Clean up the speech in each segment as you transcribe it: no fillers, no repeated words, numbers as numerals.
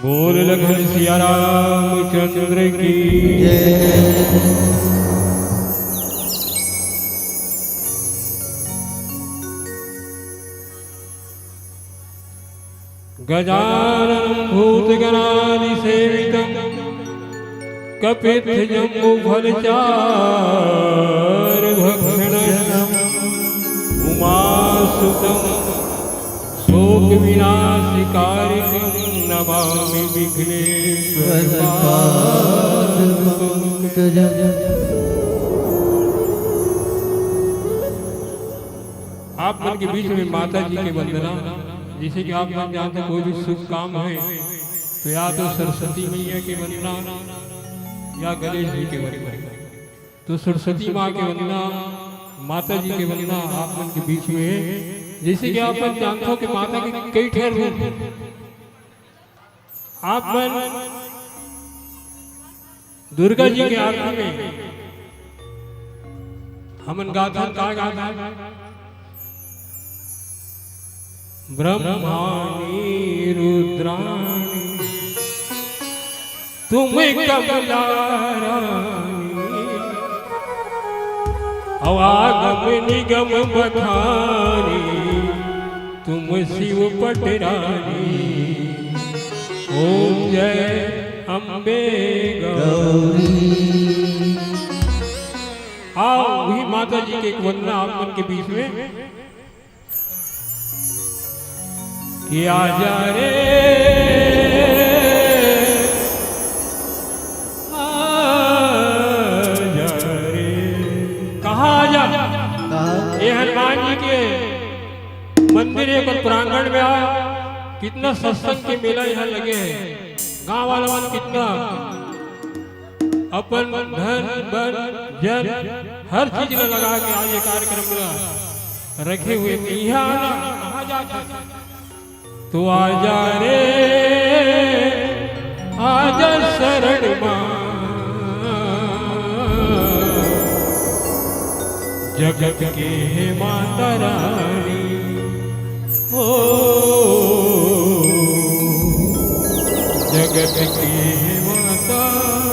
बोल लखन सिया रामचंद्र की गजानन भूतगणादिसेवितं कपित्थजम्बुफलचारुभक्षणं उमासुतं शोकविनाशकारिकं नमामि विघ्नेश्वरपादपङ्कजम्। आप मन के बीच में माता जी के वंदना, जैसे कि आप लोग जानते कोई भी शुभ काम है तो या तो सरस्वती मैया के वंदना या गणेश जी के वंदना। तो सरस्वती माँ के वंदना, माता जी के वंदना आप मन के बीच में है। जैसे कि आप लोग जानते हो कि माता के कई ठहर रूप हैं। आप मन दुर्गा जी के आरती में हमन गाथा का गाथा ब्रह्माणी रुद्राणी तुम कमलारानी अवागम निगम बखानी तुम शिव पटरानी ओम जय अम्बे गौरी। आओ भी माता जी के एक वंदना आप मन के बीच में कि आजा रे आजा रे। कहा आजा? ये हनुमान जी के मंदिर एक प्रांगण में आया। कितना सत्संग के मेला यहाँ लगे हैं। गांव वाला कितना अपन धन बन जन हर चीज में लगा के आज ये कार्यक्रम रखे हुए। यहाँ कहा जाता तो आजा रे आजा शरण मां जगत के माता रानी हो जगत के माता रानी।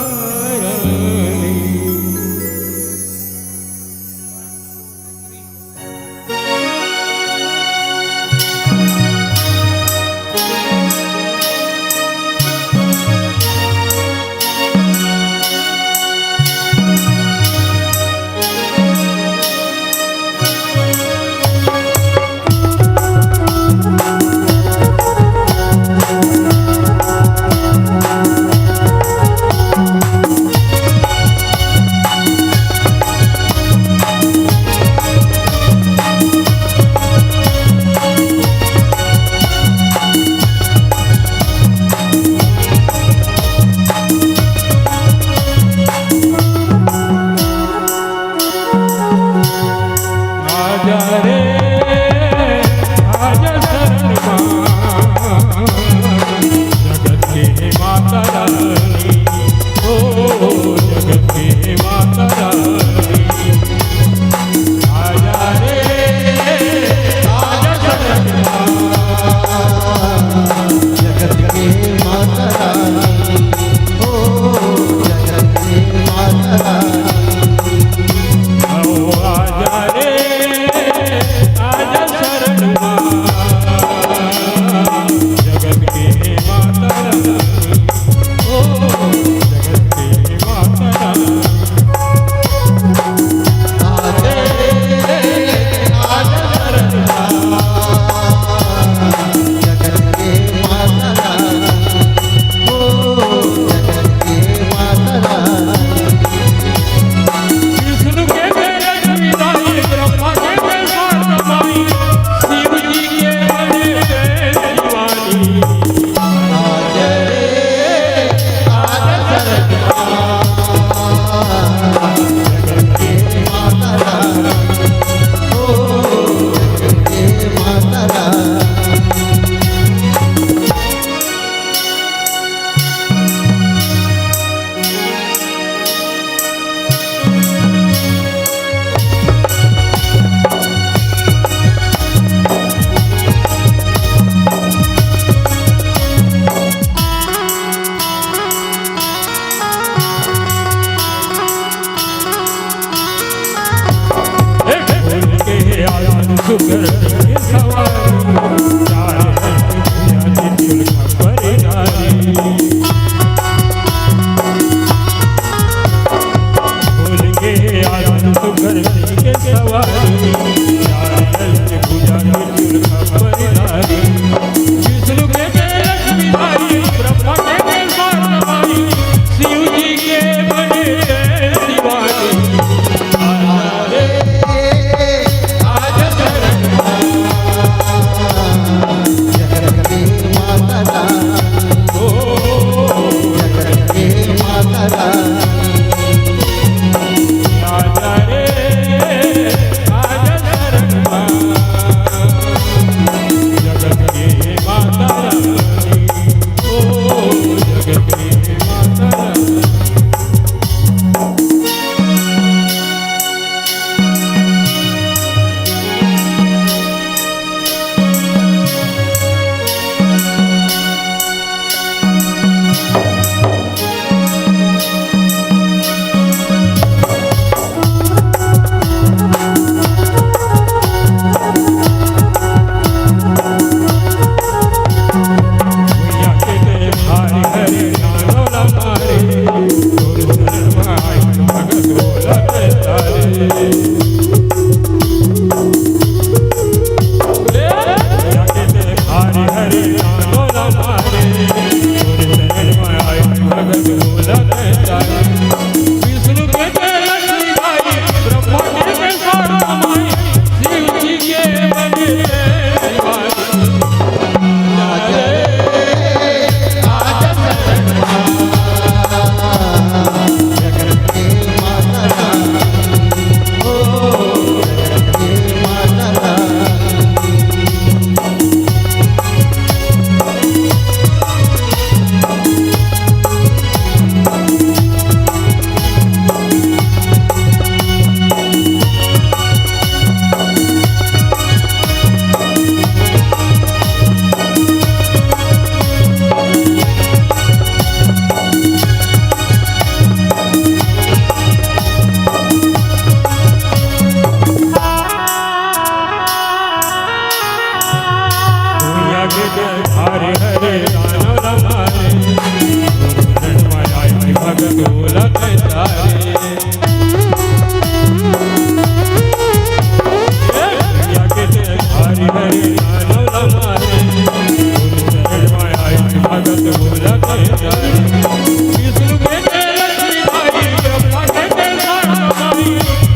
विष्णु बेटे लक्ष्मी भाई ब्रह्मा बेटे सारस्वती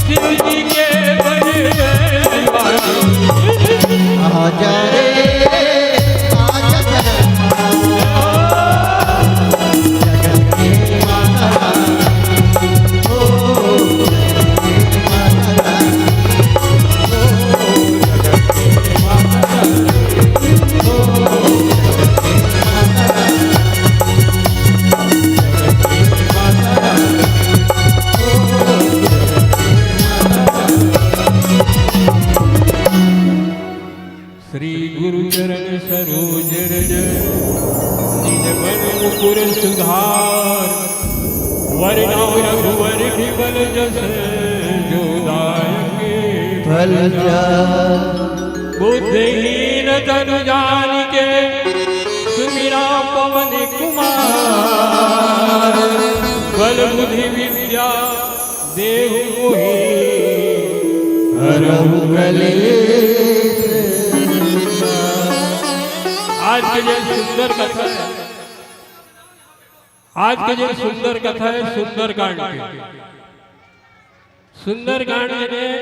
शिव जी के बड़े दीवाने आजा रे आजा जगत के माता ओ माता जगत के माता ओ श्री गुरु चरण सरोज रज निज मन मुकुर सुधार वरना रघुवर विमल जस जो दायक फल जा बुद्धिहीन तनु जानिके सुमिरा पवन कुमार बल बुद्धि विद्या देहु मोहि हरहु कलेश आज के जो सुंदर कथा है, आज के जो सुंदर कथा है सुंदरकांड की। सुंदरकांड में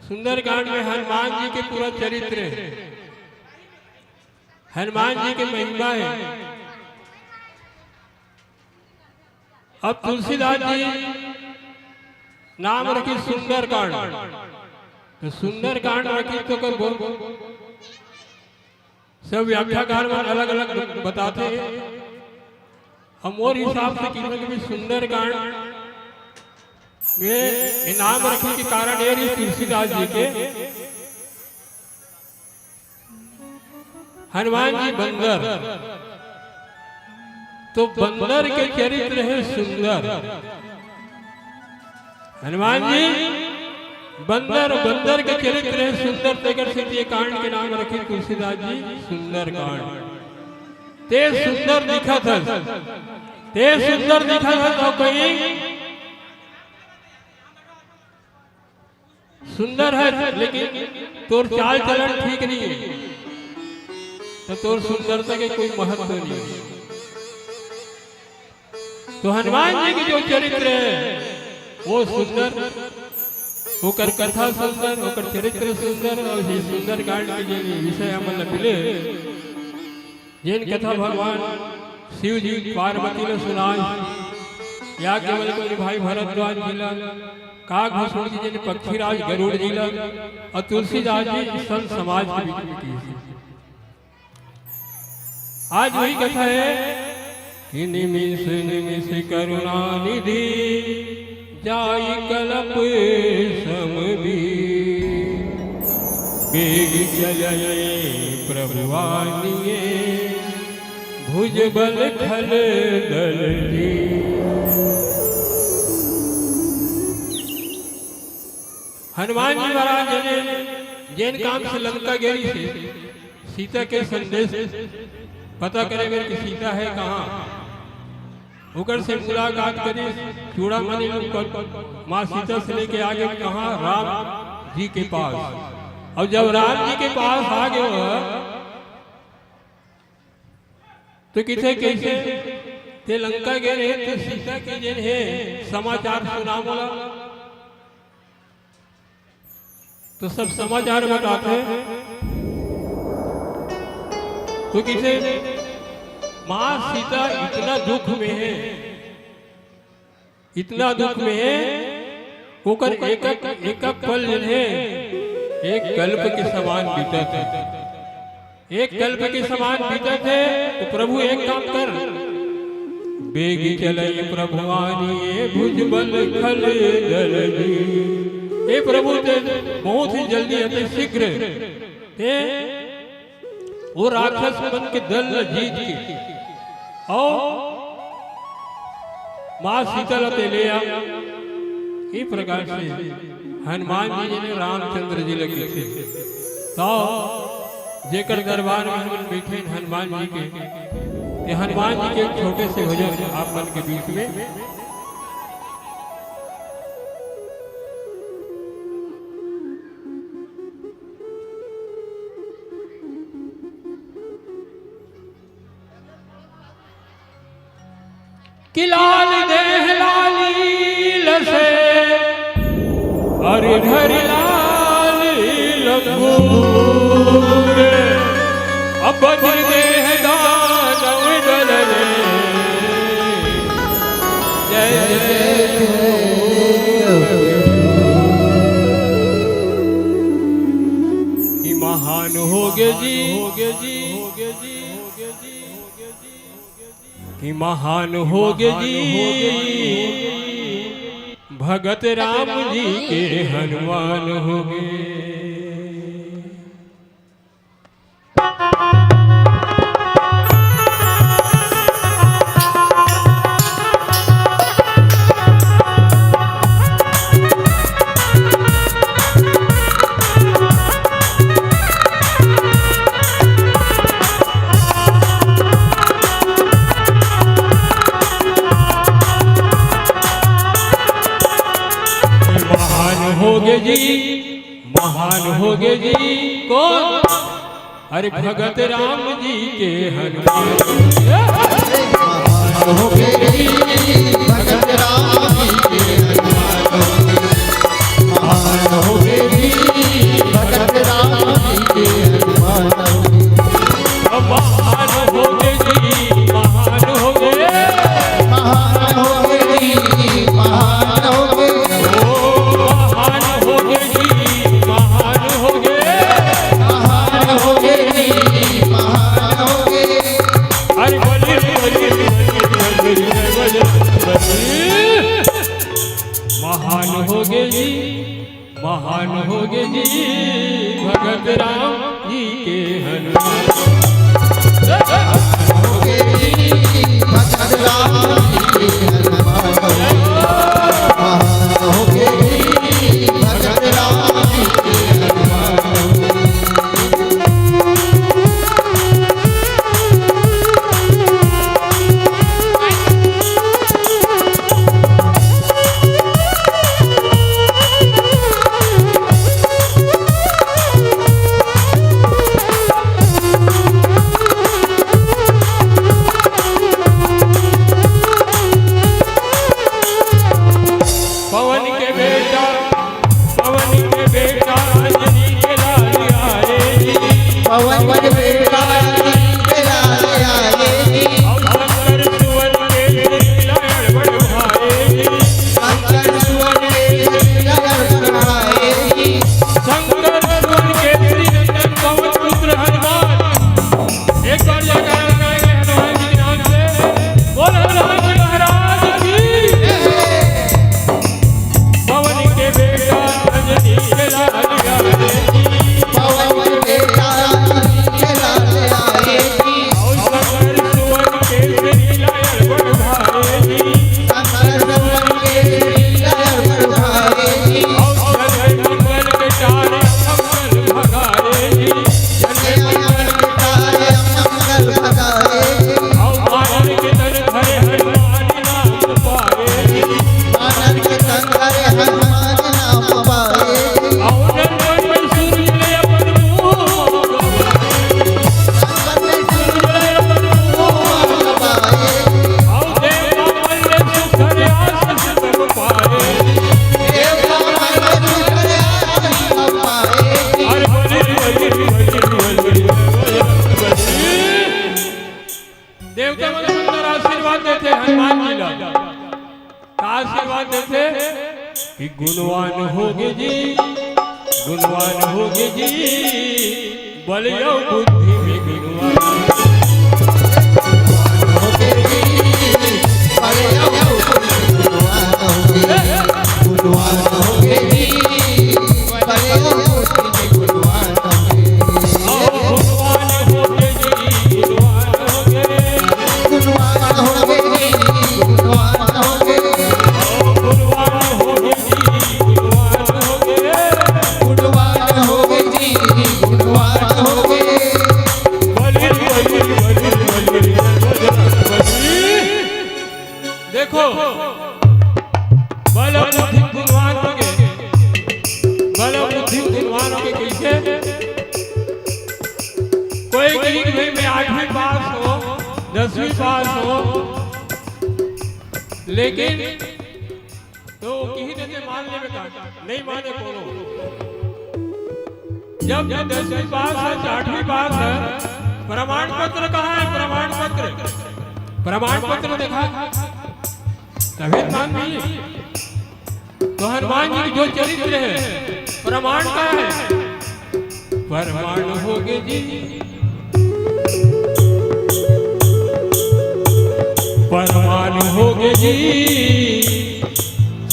सुंदरकांड में हनुमान जी के पूरा चरित्र है, हनुमान जी की महिमा है। अब तुलसीदास जी नाम रखी सुंदरकांड, तो सुंदरकांड रखी तो कर बोल सब व्याख्याकार में अलग अलग बताते हैं। हम और हिसाब से कीमत में सुंदरकांड में इनाम रखने के कारण ये तुलसीदास जी के हनुमान जी बंदर, तो बंदर के चरित्र है सुंदर। हनुमान जी बंदर बंदर के चरित्र है सुंदर, तेकर से ये कांड के नाम रखे तुलसीदास जी सुंदर कांड। ते सुंदर दिखा था, ते सुंदर दिखा था तो कहीं सुंदर है लेकिन तोर चाल चलन ठीक नहीं है, तो तोर सुंदरता के कोई महत्व नहीं है। तो हनुमान जी की जो चरित्र है वो सुंदर, होकर कथा सुंदर, होकर चरित्र सुंदर, और ये सुंदर कांड के जो विषय हमन मिले जिन कथा भगवान शिव जी पार्वती ने सुनाई, या केवल कोई भाई भरद्वाज जिला काग भूषण जी जिन पक्षीराज गरुड़ जिला और तुलसीदास जी संत समाज के बीच में की। आज वही कथा है कि निमिष निमिष करुणा निधि जाई कलप समधी बेग चले प्रभुवानिये भुज बल खल दल जी। हनुमान जी महाराज ने जैन काम से लंका गेरी से सीता के संदेश पता करे कि सीता है कहाँ, होकर से मुलाकात करी चूड़ामणि माँ सीता से लेके आगे कहाँ राम जी के पास। और जब राम जी के पास आ गए तो किथे कैसे ते लंका गए रहे तो सीता के जन है समाचार सुना बोला, तो सब समाचार बताते हैं। तो किसे माँ सीता इतना दुख में है, इतना दुख में है, होकर एक पल है एक कल्प के समान बीता था, एक कल्प के समान बीता थे। तो प्रभु एक काम कर, बेगी चले प्रभुवानी भुज बल खल दल जी। हे प्रभु ते बहुत ही जल्दी अति शीघ्र वो राक्षस बन के दल जीत के और माँ सीता ते ले आ। इस प्रकार से हनुमान जी ने रामचंद्र जी लगे थे, तो जेकर दरबार में हम बैठे हनुमान जी के, हनुमान जी के छोटे से भजन आप मन के बीच में। कि लाल देह लालील से अरे घर लाल लंगूर अब बदल देह दानव डलने जय कि महान होगे जी कि महान होगे जी भगत राम जी के हनुमान होगे। महान होगे जी कौन? अरे भगत राम जी के हनुमान होगे जी भगत राम जी के हनुमान महान होगे जी भगत राम जी के हनुमान महान होगे जी महान होगे महान होगे जी महान होगे महान होगे जी महान होगे जी भगत राम जी के हनुमान होगे जी भगत राम जी के हनुमान महान होगे जी भगत राम जी के हनुमान पवन के बेटा अंजनी के लाल आए पवन के बेटा अंजनी के लाल आए शंकर सुवन के लीलायण बढ़ाए शंकर सुवन के लीलायण बढ़ाए शंकर सुवन के श्रीनंदन पवन पुत्र हनुमान। एक बार जगह लगाएंगे हनुमान जी के नाम से बोल हनुमान जी महाराज की। पवन के बेटा अंजनी के लाल आए पवन के बेटा अंजनी के लाल आए और शंकर सुवन के लीलायण बढ़ाए शंकर सुवन के लीलायण बढ़ाए और जय मंगल के तारे मंगल भगाए जय मंगल के तारे मंगल भगाए और मानव के तन भरे हनुमान नाम पाए मानव के तन हरे हनुमान नाम पाए और नंदन में सूर्य ने अपन मुंह संगत में सूर्य अपन मुंह पाए और देवता मन ने सुखर आशीष तब पाए देवता मन सुखर आशीष पाए अरे बलि देवता मन सुंदर आशीर्वाद देते हनुमान जी ला का आशीर्वाद देते कि गुणवान होगे जी गुणवान होगे जी बल यो बुद्धि में गुणवान होगे जी बड़े गुणवान होगे जी बड़े गुणवान होगे गुणवान होगे जी गुणवान होगे गुणवान होगे जी गुणवान होगे गुणवान होगे जी गुणवान होगे गुणवान होगे जी गुणवान होगे बलि देखो बल बुद्धि गुणवान होगे बल बुद्धि गुणवान होगे कैसे कोई गरीब भाई में 8वीं पास हो 10वीं पास हो लेकिन तो किसी ने से मान ले बेटा, नहीं माने कोनो। जब 10वीं पास है 8वीं पास है, प्रमाण पत्र कहाँ है? प्रमाण पत्र, प्रमाण पत्र देखा तभी मान लीजिए। तो हनुमान जी की जो चरित्र है प्रमाण का है, प्रमाण होगे जी, प्रमाण होगे जी,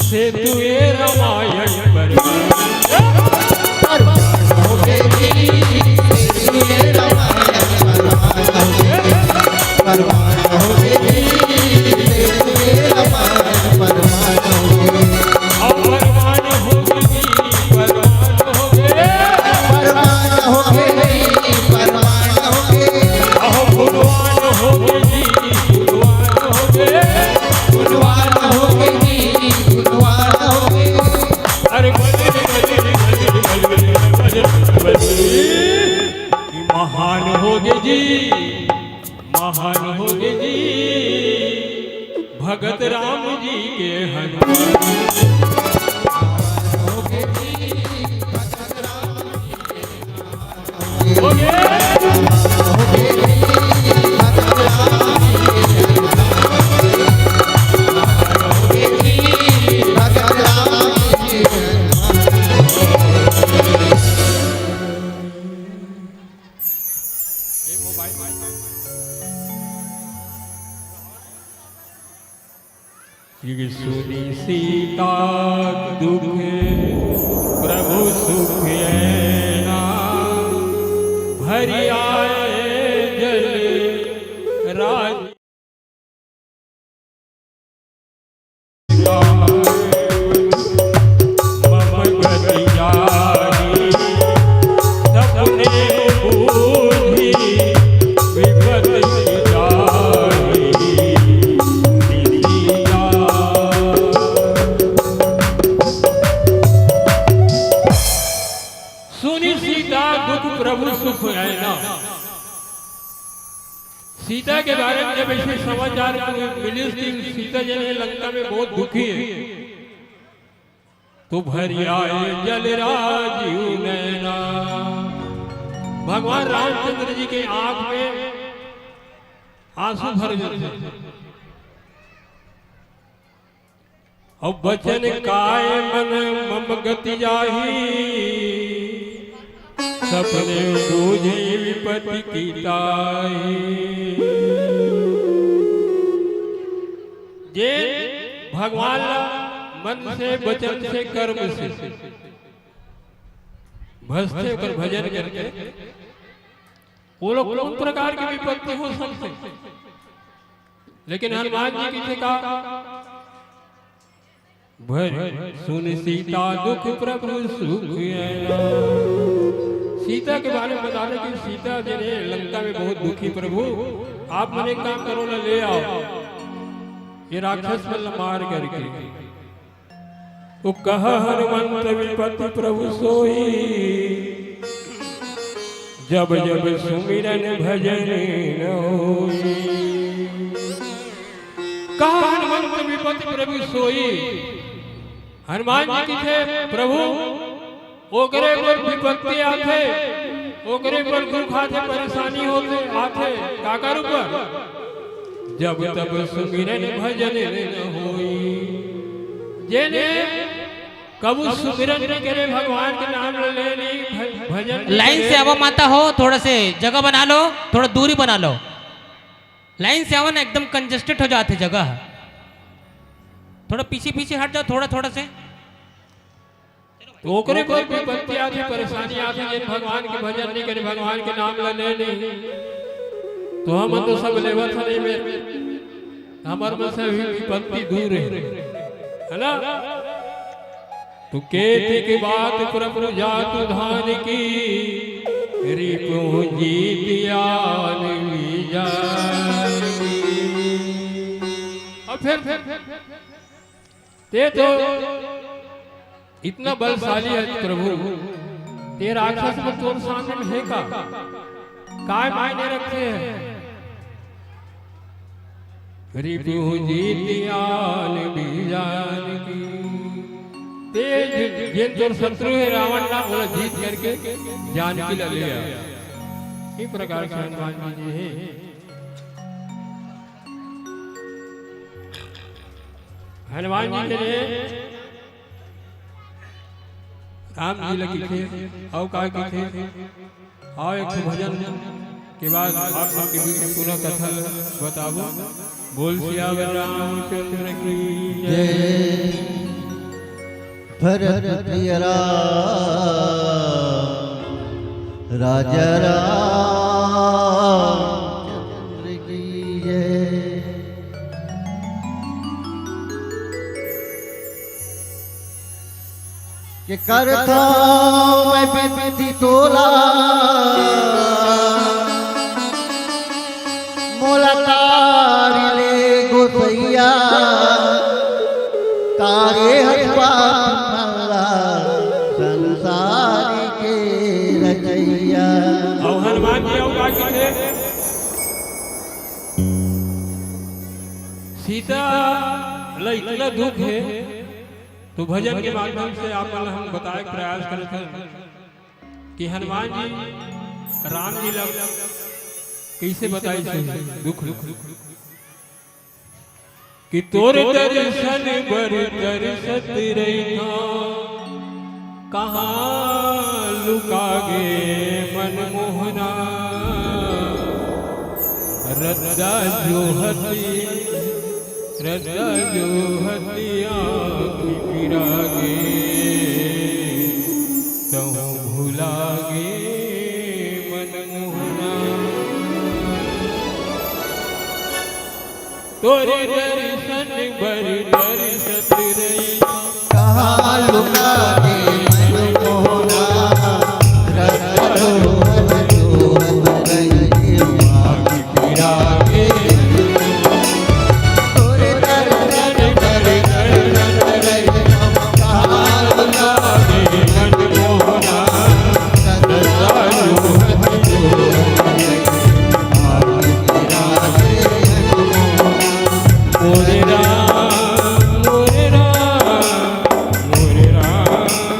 से तुए रामायण पर होगे जी, तुझे रामायण परवान होगे जी, तुझे रामायण परवान होगे। परमान होगे जी, परमान होगे, परवान होगे जी, परवान होगे। अहो गुणवान होगे जी, गुणवान होगे, गुणवान होगे जी, गुणवान होगे। अरे महान होगे जी, महान होगे जी, भगत राम जी के हनुमान होगे जी, भगत राम जी के होगे। होगे जी, भगत राम जी के होगे जी, भगत राम जी के। ये सुनी सीता दुख प्रभु सुख ऐना, भरी आए जल राज मम गति जानी, सपने बूझी विपत जानी, दिलिया। सुनी सीता दुख प्रभु सुख ऐना। सीता के बारे में जब ऐसे समाचार मिले कि सीता जो है लंका में बहुत दुखी है, तो भरी आए जल राजीव नैना। भगवान रामचंद्र जी के आंख में आंसू भर गए। अब बचन काय मन मम गति जाही, सपने बूझे विपत्ति की ताई। जे भगवान मन से वचन से कर्म से भस्ते होकर भजन करके वो लोग कौन प्रकार की विपत्ति हो सकते, लेकिन हनुमान जी किसे कहा भर सुन सीता दुख प्रभु सुख ऐना। सीता के बारे में बता रहे कि सीता जो है लंका में बहुत दुखी, प्रभु आप मैंने काम करो ना, ले आओ ये राक्षस मल्ल मार करके। तो कहा हनुमंत विपत्ति प्रभु सोई, जब जब सुमिरन भजन न होई। कहा हनुमंत विपत्ति प्रभु सोई, हनुमान जी की थे प्रभु ओकरे पर विपत्ति आथे, ओकरे पर दुख आथे, परेशानी होते आथे, काकर ऊपर जब तब सुमिरन भजन न होई। जेने कबू सुमिरन न करे, भगवान के नाम ले नहीं भजन। लाइन से आवा माता हो, थोड़ा से जगह बना लो, थोड़ा दूरी बना लो। लाइन से आवा ना, एकदम कंजेस्टेड हो जाते जगह, थोड़ा पीछे पीछे हट जाओ, थोड़ा थोड़ा से। तो ओकरे कोई विपत्ति आती, परेशानी आती, जिन भगवान के भजन नहीं करे, भगवान के नाम ले नहीं, तो हम तो सब लेवत नहीं में हमारे में से विपत्ति दूर है ना। तो केति की बात प्रभु जातु धान की, रिपु जीतियान और फिर ते तो इतना बलशाली है प्रभु, ते राक्षस में तोर सामने में है का काय मायने रखते हैं। रिपु जीतियान बीजान की तेज जिन जो शत्रु है रावण ना बोला जीत करके जानकी ला लिया। इस प्रकार से हनुमान जी हैं। हनुमान जी ने राम जी लगी थे और का की थे और एक भजन के बाद आप लोग के बीच में पूरा कथा बताओ। बोल सियावर रामचंद्र की जय। भरत प्रिय राम राजा रामचंद्र की जय। कि करता मैं विधि तोला मोला तारी ले गोसैया तारे हटवा संसार के रचैया। और हनुमान जी और का की थे सीता ला इतना दुख है तो भजन के माध्यम से आप हम बताए प्रयास करे थे कि हनुमान जी राम जी लग कैसे बताई से दुख कि तोर दर्शन बर दर्शत रहिना कहाँ लुकागे मनमोहना रद्दा जो हतिया फिरागे तहु भुलागे मनमोहना। तोरे दर्शन बर दर्शत रहिना कहाँ लुकागे मनमोहना रद्दा जो फिरागे मोरे राम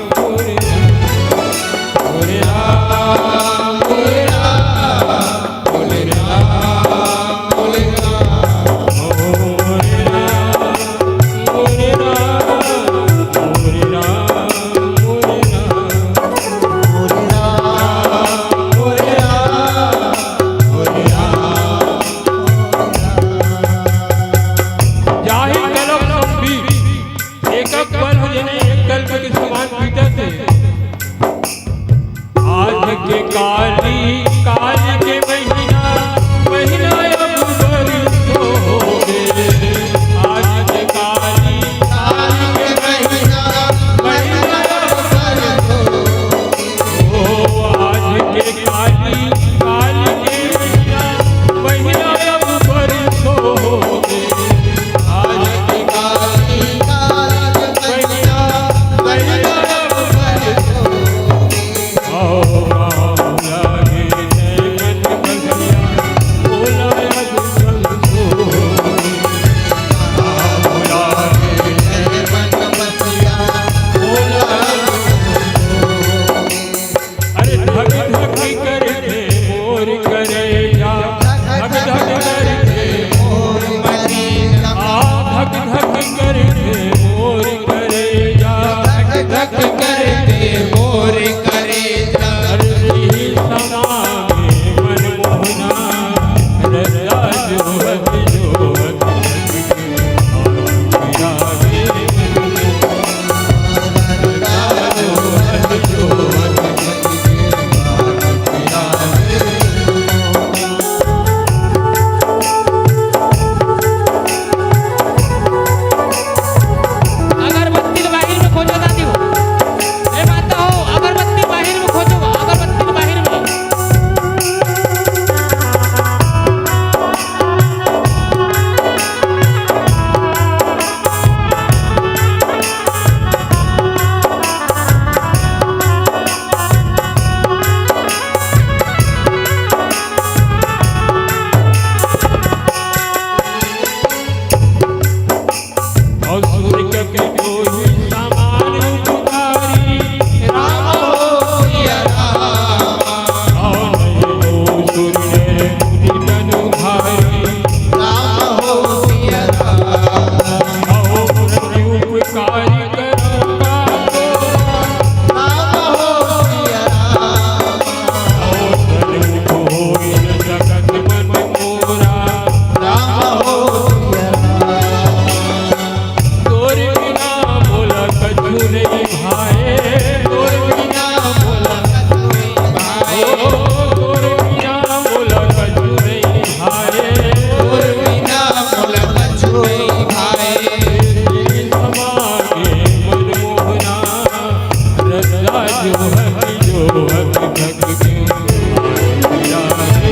के कोई समान उपकारी राम हो सिया राम और नहीं को सुर नर मुनि तनु भारी राम हो सिया राम आओ प्रति उपकारी करूँगा राम हो सिया राम आओ सन्मुख होई न जगत मन मोरा राम हो सिया राम तोर बिना बोला कछु नहीं भाए तोर बिना बोला भाई तोर बिना बोला कछु नहीं भाए और बिना मोल कछु नहीं भाई समागे मन मोहना रजा जो हक थक क्यों जाए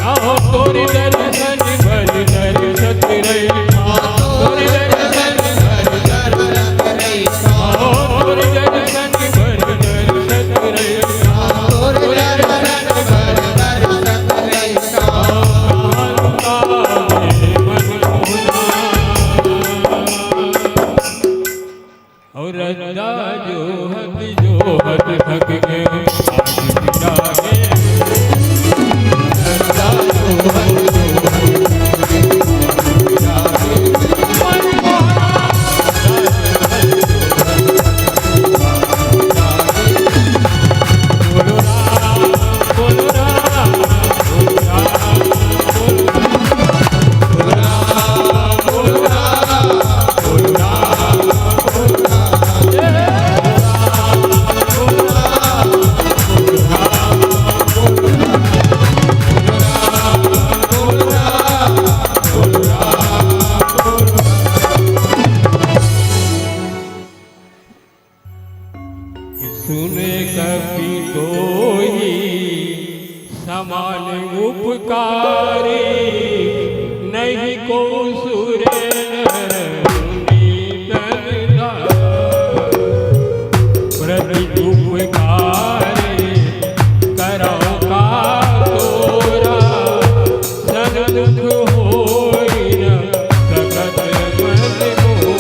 आओ तोरी दर्शन भर दर्शत रही तोरी दर्शन आओ तोरी दर्शन भर दर्शत रही और रजा जो हक थक के आज जागे रजा जो बोलो राम बोलो राम बोलो राम बोलो राम बोलो राम सुने कभी कोई समान उपकारी नहीं को सुर नर मुनि तन धार। प्रति उपकारी करो का तोरा सन्मुख होई न जगत मन मोरा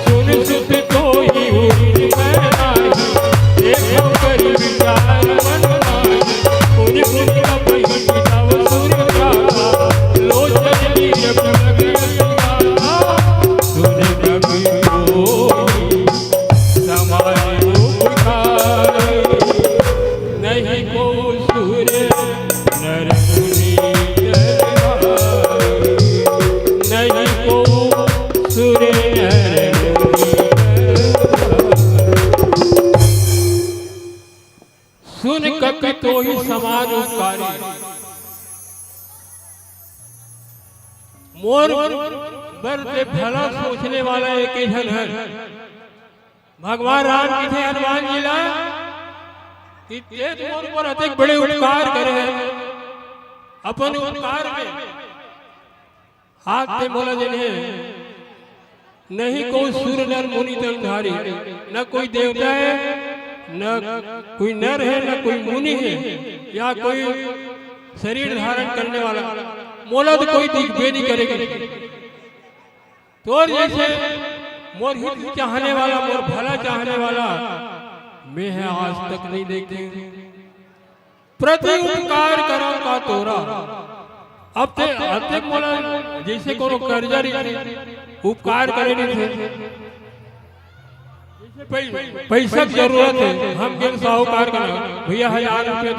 सुन सुत तोहि उरिन मैं नाही देखो करि विचार मन माही उन उन कपहि तव सुर जाता लोचन लीन प्रगति सुनाता सुन कभी कोई समान उपकारी नहीं को सुर नर मुनि दरबारी नहीं को सुर नर मुनि दरबारी। सुन कपि तोहि समान उपकारी मोर बर से भला सोचने वाला एक ही जन है भगवान राम जी थे हनुमान जी ला कि ते मोर पर अतिक बड़े उपकार करे हैं अपन उपकार में हाथ से मोला जिन्हें नहीं कोई सुर नर मुनि तनधारी न कोई देवता है न कोई नर है न कोई मुनि है या कोई शरीर धारण करने वाला मोला तो कोई दिखबे नहीं करेगा तो जैसे मोर हित चाहने वाला मोर भला चाहने वाला मैं है आज तक नहीं देखे प्रति उपकार करो का तोरा अब ते अधिक मोला जैसे कोनो कर्जा उपकार करे नहीं थे पैसा की जरूरत है हम गेल साहूकार का भैया 1000 रुपये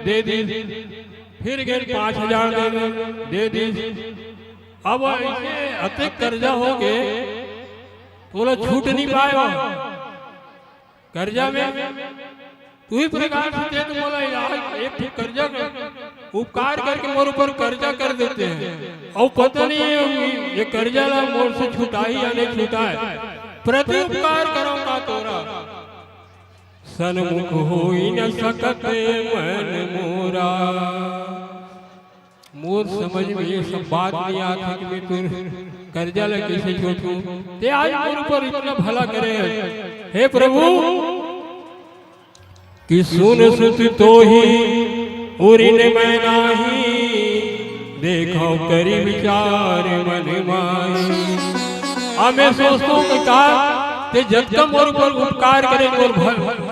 दे दी फिर गेल 5000 दे दी अब ऐसे अधिक कर्जा हो गए बोला छूट नहीं पाएगा कर्जा में तू ही प्रकार से दे तो बोला यार एक कर्जा उपकार करके मोर ऊपर कर्जा कर देते हैं और पता नहीं ये कर्जा ला मोर से छूटा ही या नहीं छूटा है प्रति उपकार करो का तोरा सन्मुख होई न सकत मन मोरा मोर समझ में ये सब बात नहीं आती कि मैं तुर कर्जा ले कैसे छूटूं ते आज मोर ऊपर इतना भला करे हे प्रभु कि सुन सुत तो ही उरिन मैं नाही, देखो करी विचार मन माही। अब मैं सोचता हूँ कि का ते जब तक मोर पर उपकार करे,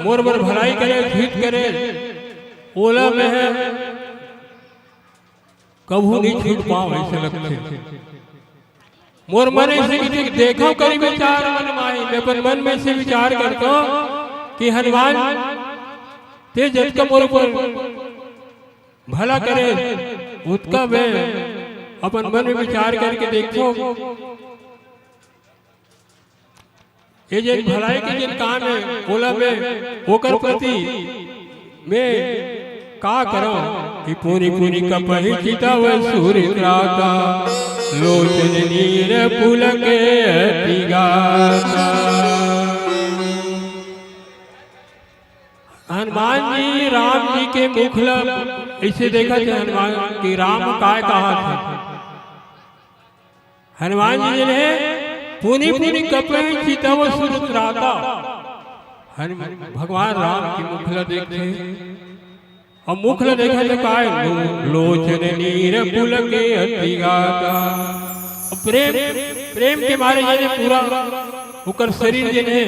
मोर पर भलाई करे, हित करे, ओला में है कभू नहीं छूट पाओ ऐसे लगते। मोर मन ऐसे देखो करी विचार मन माही, मैं अपन मन में से विचार करता कि हनुमान ते जब तक मोर पर भला करे, उसका मैं अपन मन में विचार करके देखो ये जिन भलाई के जिन काम है बोला में होकर प्रति मैं का करो कि पूरी पूरी कपही चिता व सूर्य राता, लोचन नीर पुलके अतिगाता। हनुमान जी राम जी के मुखला ऐसे देखा थे हनुमान की राम काय कहा था। हनुमान जी ने पुनी पुनी कपड़े चिता व सूरत राता, भगवान राम की मुखला देखते और मुखला देखा तो काय लोचन नीर पुलके अतिगाता। प्रेम प्रेम के मारे ये पूरा होकर शरीर जिन्हें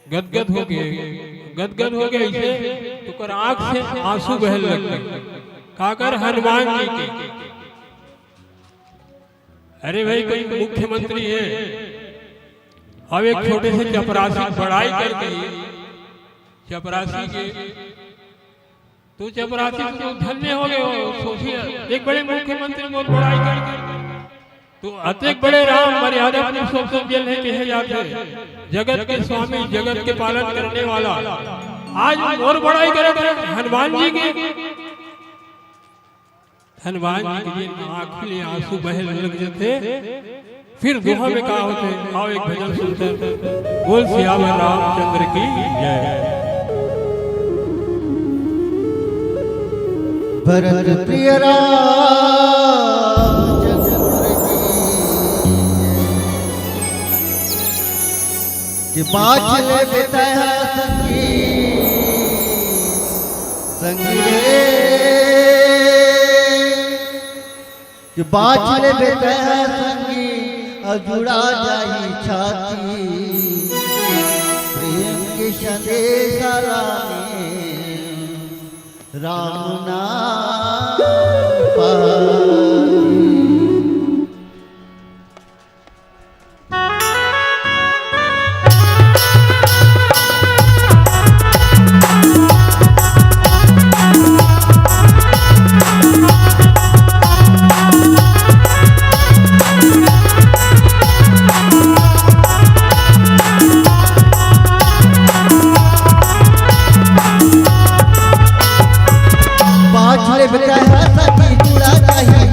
गदगद हो गए इसे तो कर आंख से आंसू बहन लगे। काकर हनुमान जी के, अरे भाई कोई मुख्यमंत्री है अब एक छोटे से चपरासी पढ़ाई करके चपरासी के तो चपरासी तो धन्य हो गए हो। सोचिए एक बड़े मुख्यमंत्री बहुत पढ़ाई करके तो अत्यधिक बड़े राम मर्यादा पुरुषोत्तम जल है कहे जाते, जगत के स्वामी जगत के पालन करने वाला, आज और बड़ाई करे हनुमान जी की। हनुमान जी की आंख में आंसू बहे लग जाते। फिर दोहा में कहा होते, आओ एक भजन सुनते, बोल सियावर रामचंद्र की जय। भरत प्रिय राम कि बाछले बिताया संगी संगी रे, कि बाछले बिताया संगी अजुड़ा जाई छाती, प्रेम के संदेश राम नाम पाई। बाछले बेटा सखी जुड़ा चाहिए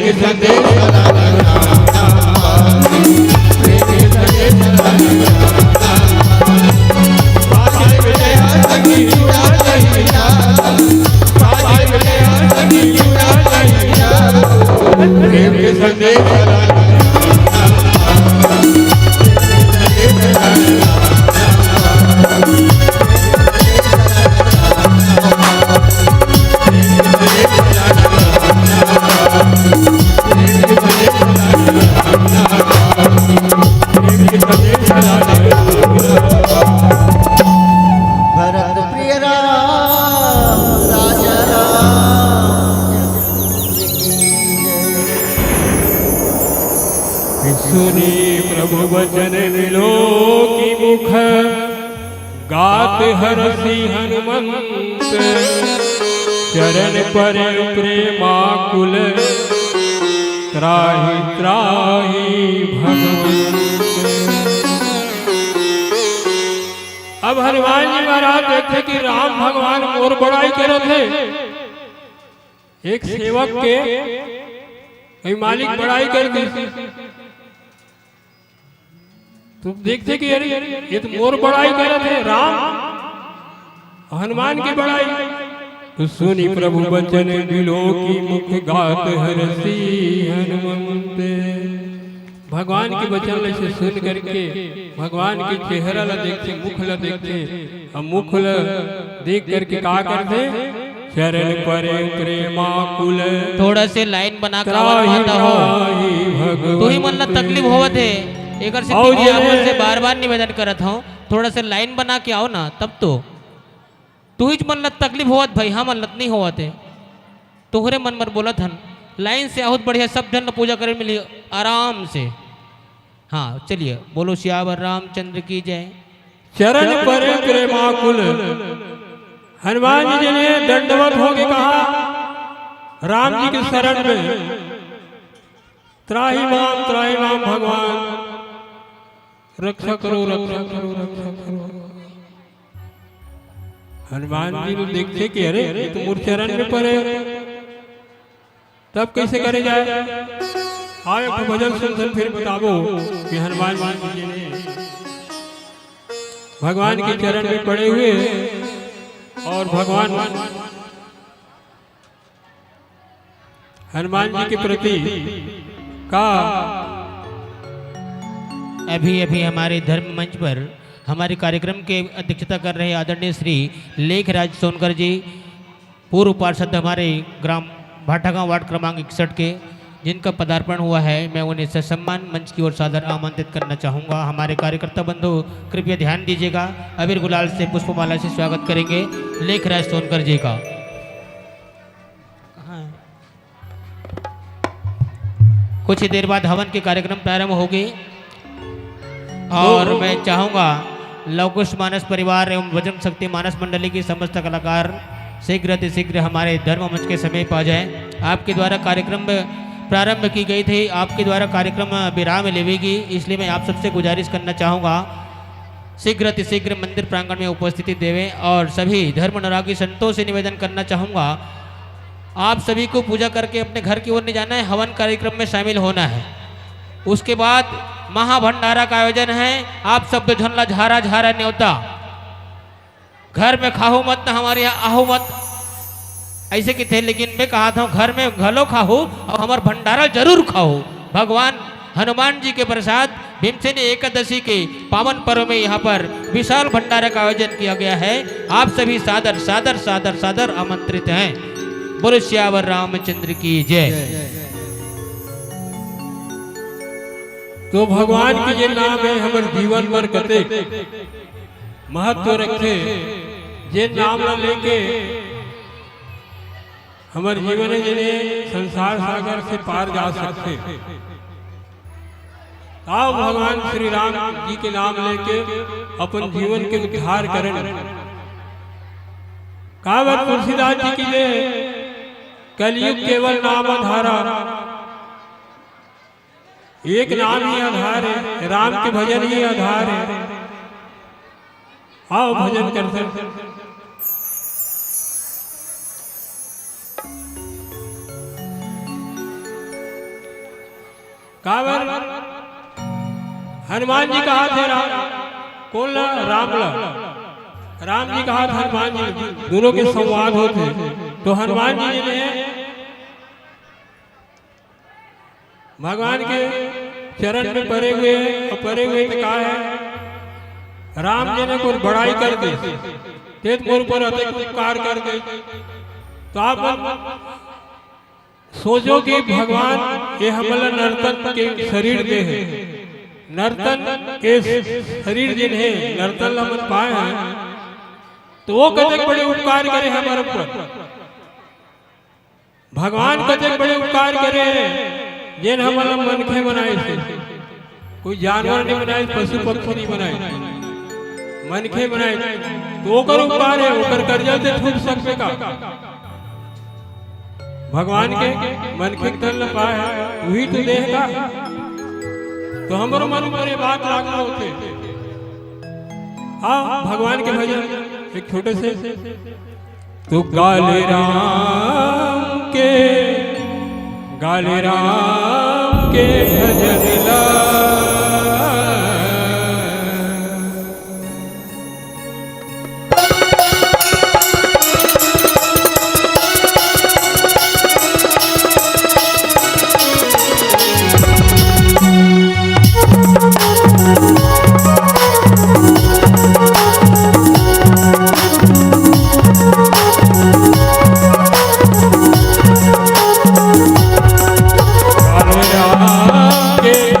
के संदेश प्रेम के संदेश भरत प्रिय राम राजा सुनी प्रभु वचन मिलो की मुख गात हरसी हनुमंत चरण पर प्रेमाकुल त्राहि त्राहि भगवंत। अब हनुमान जी महाराज देखे कि राम भगवान और बड़ाई करे थे। एक सेवक के कोई मालिक बड़ाई कर दी, तुम देखते कि अरे ये तो मोर बड़ाई कर रहे थे, राम हनुमान की बड़ाई। तो सुनी प्रभु वचन बिलो की मुख गात हरसी हनुमंत। भगवान के वचन से सुन करके भगवान के चेहरा ला देखते, मुख ला देखते, और मुख ला देख करके का करते, चरण पर प्रेमाकुल। थोड़ा से लाइन बना कर आवाज हो, तू ही मन ला तकलीफ होवत है। एक से बार बार निवेदन करत हूँ, थोड़ा से लाइन बना के आओ ना, तब तो तू ही मन लत तकलीफ होवत भाई, हाँ मन लत नहीं होवत है। तुहरे मन मर बोलत हन, लाइन से बहुत बढ़िया सब जन पूजा करे मिली आराम से। हाँ चलिए बोलो सियावर रामचंद्र की जय। चरण पर प्रेमाकुल। हनुमान जी ने दंडवत होके कहा राम जी के शरण में, त्राहि माम भगवान, रक्षा करो रक्षा करो रक्षा करो। हनुमान जी ने देखते कि अरे तुम तो चरण में पड़े, तब कैसे करे जाए। आए तो भजन सुन फिर बताओ कि हनुमान जी ने भगवान के चरण में पड़े हुए और भगवान हनुमान जी के प्रति का अभी अभी हमारे धर्म मंच पर हमारे कार्यक्रम के अध्यक्षता कर रहे आदरणीय श्री लेखराज सोनकर जी, पूर्व पार्षद हमारे ग्राम भाटागांव वार्ड क्रमांक 61 के, जिनका पदार्पण हुआ है, मैं उन्हें ससम्मान मंच की ओर सादर आमंत्रित करना चाहूँगा। हमारे कार्यकर्ता बंधु कृपया ध्यान दीजिएगा, अबीर गुलाल से पुष्पमाला से स्वागत करेंगे लेखराज सोनकर जी का। कुछ ही देर बाद हवन के कार्यक्रम प्रारंभ होगी और मैं चाहूँगा लवकुश मानस परिवार एवं वजन शक्ति मानस मंडली की समस्त कलाकार शीघ्र अतिशीघ्र हमारे धर्म मंच के समीप आ जाएं। आपके द्वारा कार्यक्रम प्रारंभ की गई थी, आपके द्वारा कार्यक्रम विराम लेवेगी, इसलिए मैं आप सबसे गुजारिश करना चाहूँगा शीघ्र अतिशीघ्र मंदिर प्रांगण में उपस्थिति देवें। और सभी धर्म अनुरागी संतों से निवेदन करना चाहूँगा, आप सभी को पूजा करके अपने घर की ओर नहीं जाना है, हवन कार्यक्रम में शामिल होना है। उसके बाद महाभंडारा का आयोजन है। आप सब झनला झारा झारा न्योता, घर में खाओ मत ना हमारे यहाँ आहू मत, ऐसे की थे, लेकिन मैं कहा था घर में घलो खाओ और हमारा भंडारा जरूर खाओ। भगवान हनुमान जी के प्रसाद भीमसेनी एकादशी के पावन पर्व में यहाँ पर विशाल भंडारा का आयोजन किया गया है। आप सभी सादर सादर सादर सादर आमंत्रित हैं। बोलो सियावर रामचंद्र की जय। तो भगवान के जे नाम है हमारे जीवन पर कते महत्व रखे, जे नाम न लेके हमारे जीवन है जिन्हें संसार सागर से पार जा सकते। आओ भगवान श्री राम जी के नाम लेके अपन जीवन के उद्धार करें। कावत तुलसीदास जी की जय। कलयुग केवल नाम आधारा, एक नाम ही आधार है, राम के भजन ही आधार है। आओ भजन करते। कावर हनुमान जी का हाथ है कौन ला राम ला राम जी का हाथ हनुमान जी दोनों के संवाद होते तो हनुमान जी ने भगवान के चरण में परे हुए और परे हुए तो कहा है राम जी ने कोई बड़ाई कर दी तेज मोर पर अतिक उपकार कर दे तो आप सोचो कि भगवान ये हमारा नर्तन के शरीर के है नर्तन के शरीर जिन्हें नर्तन हम पाए हैं तो वो कतक बड़े उपकार करे हमारे ऊपर भगवान कतक बड़े उपकार करे जिन हमारा मनखे बनाए थे कोई जानवर नहीं बनाए पशु पक्षी नहीं बनाए मनखे बनाए तो वो उपकार है वो कर्जा से छूट सकते का भगवान के मनखे तल न पाए वही तो देगा तो हमारे मन पर ये बात लागू होते हाँ भगवान के भजन एक छोटे से तो गाले राम के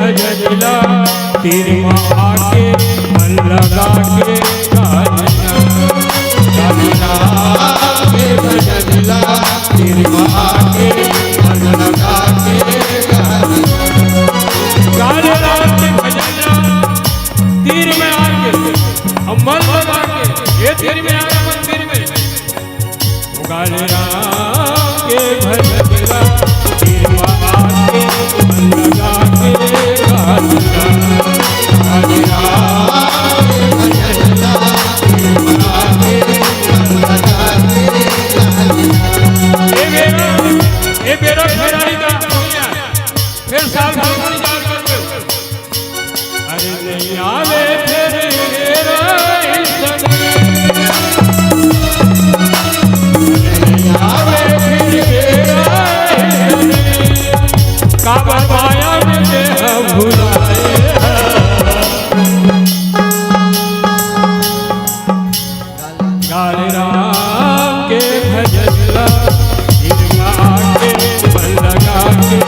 भजन ला तेरे माँ के मन लगा के भजनला तेरी माँ के मन लगा के काले राम के भजन तीर में आके अब मन लगा के ये तीर में आया मंदिर में काले राम के भजनला तेरी माँ के मन लगा के फिर साल अरे नहीं आवे काबर माया में भुलाए काले राम के भजनला के मन लगा के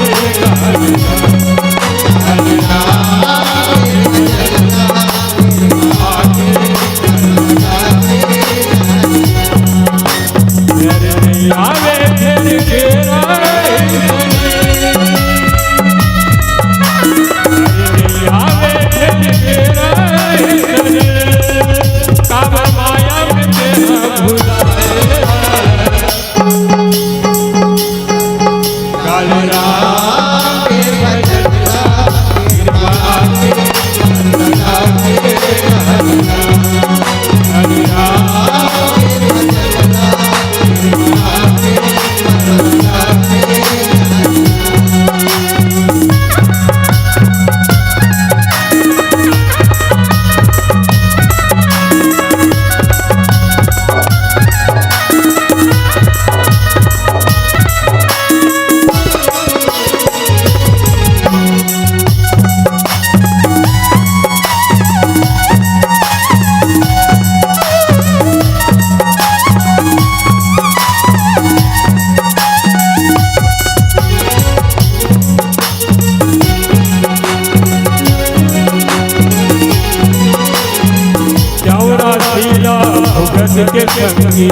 के संगी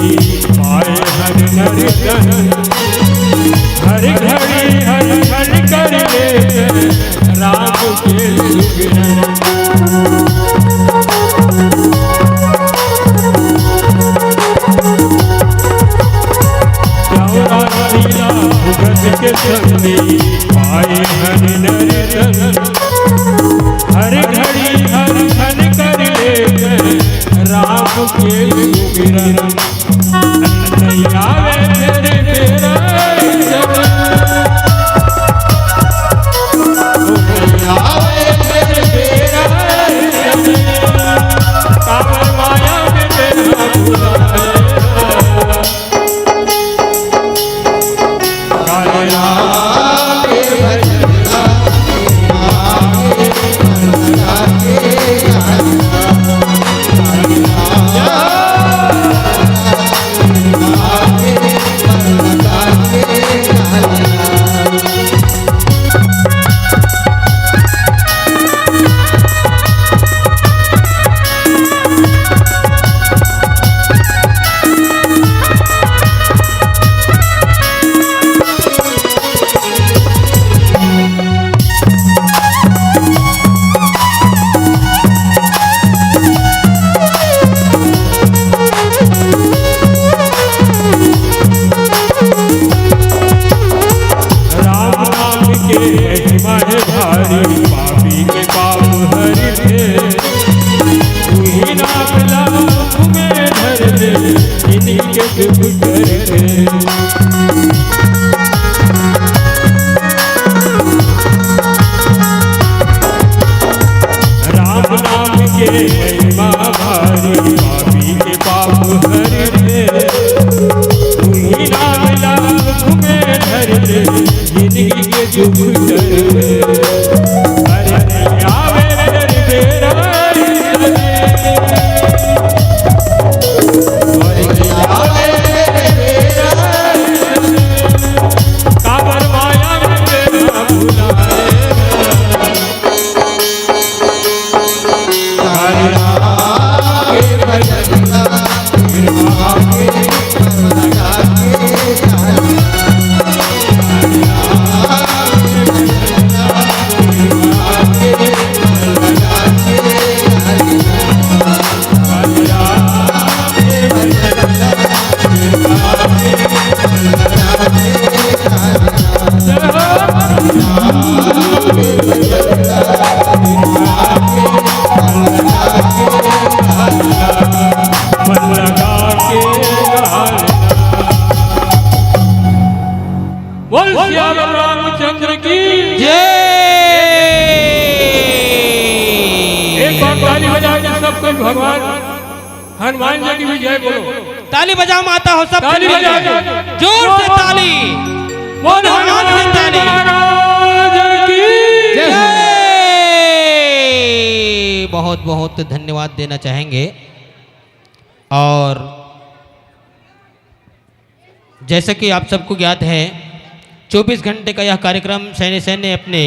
पाए हर नर्तन हर घड़ी हर क्षण कर ले राम के सुमिरन चौरासीला भुगत के संगी पाए हर नर्तन हर घड़ी हर क्षण कर ले राम के सुमिरन नहीं आवे तेरे मेरा के महिमा है भारी, पापी के पाप हरते। तू ही नाम लाओ में धर दे, इनके दुख करते। राम नाम के महिमा भारी, पापी के पाप हरते। तू ही नाम लाओ में धर दे, जिंदगी के दुख करते। अरे नहीं आवे तेरा काबर माया में तेरा भुलाए। बोल श्याम रामचंद्र की जय। एक बार ताली बजा के सब कोई भगवान हनुमान जी की भी जय बोलो। ताली बजाओ माता हो सब, ताली बजा के जोर से ताली, बोल हनुमान की ताली। महाराज की जय। बहुत बहुत धन्यवाद देना चाहेंगे। और जैसा कि आप सबको ज्ञात है, 24 घंटे का यह कार्यक्रम सैन्य सैन्य अपने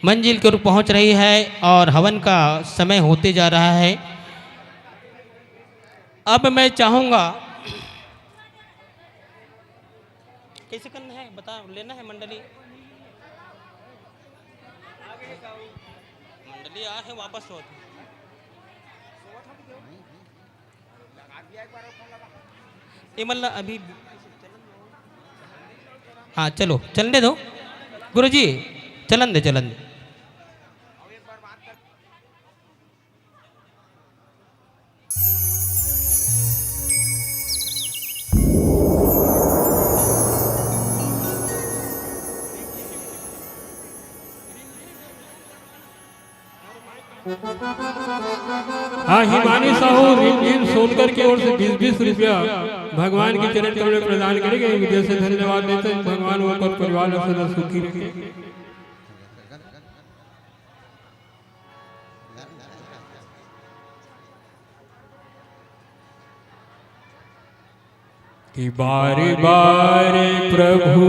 मंजिल की ओर पहुंच रही है और हवन का समय होते जा रहा है। अब मैं चाहूँगा, कैसे करना है बता, लेना है मंडली, मंडली आ है वापस हो। ये मतलब अभी हाँ चलो चलने दो गुरुजी, चलन दे चलन दे। हाँ, हिमानी साहू रिमझिम सोनकर की ओर से 20-20 रुपया भगवान के चरण कमल में प्रदान करेंगे। विजय से धन्यवाद देते हैं। भगवान वो कर परिवार और सदा सुखी रखे। कि बारे बारे प्रभु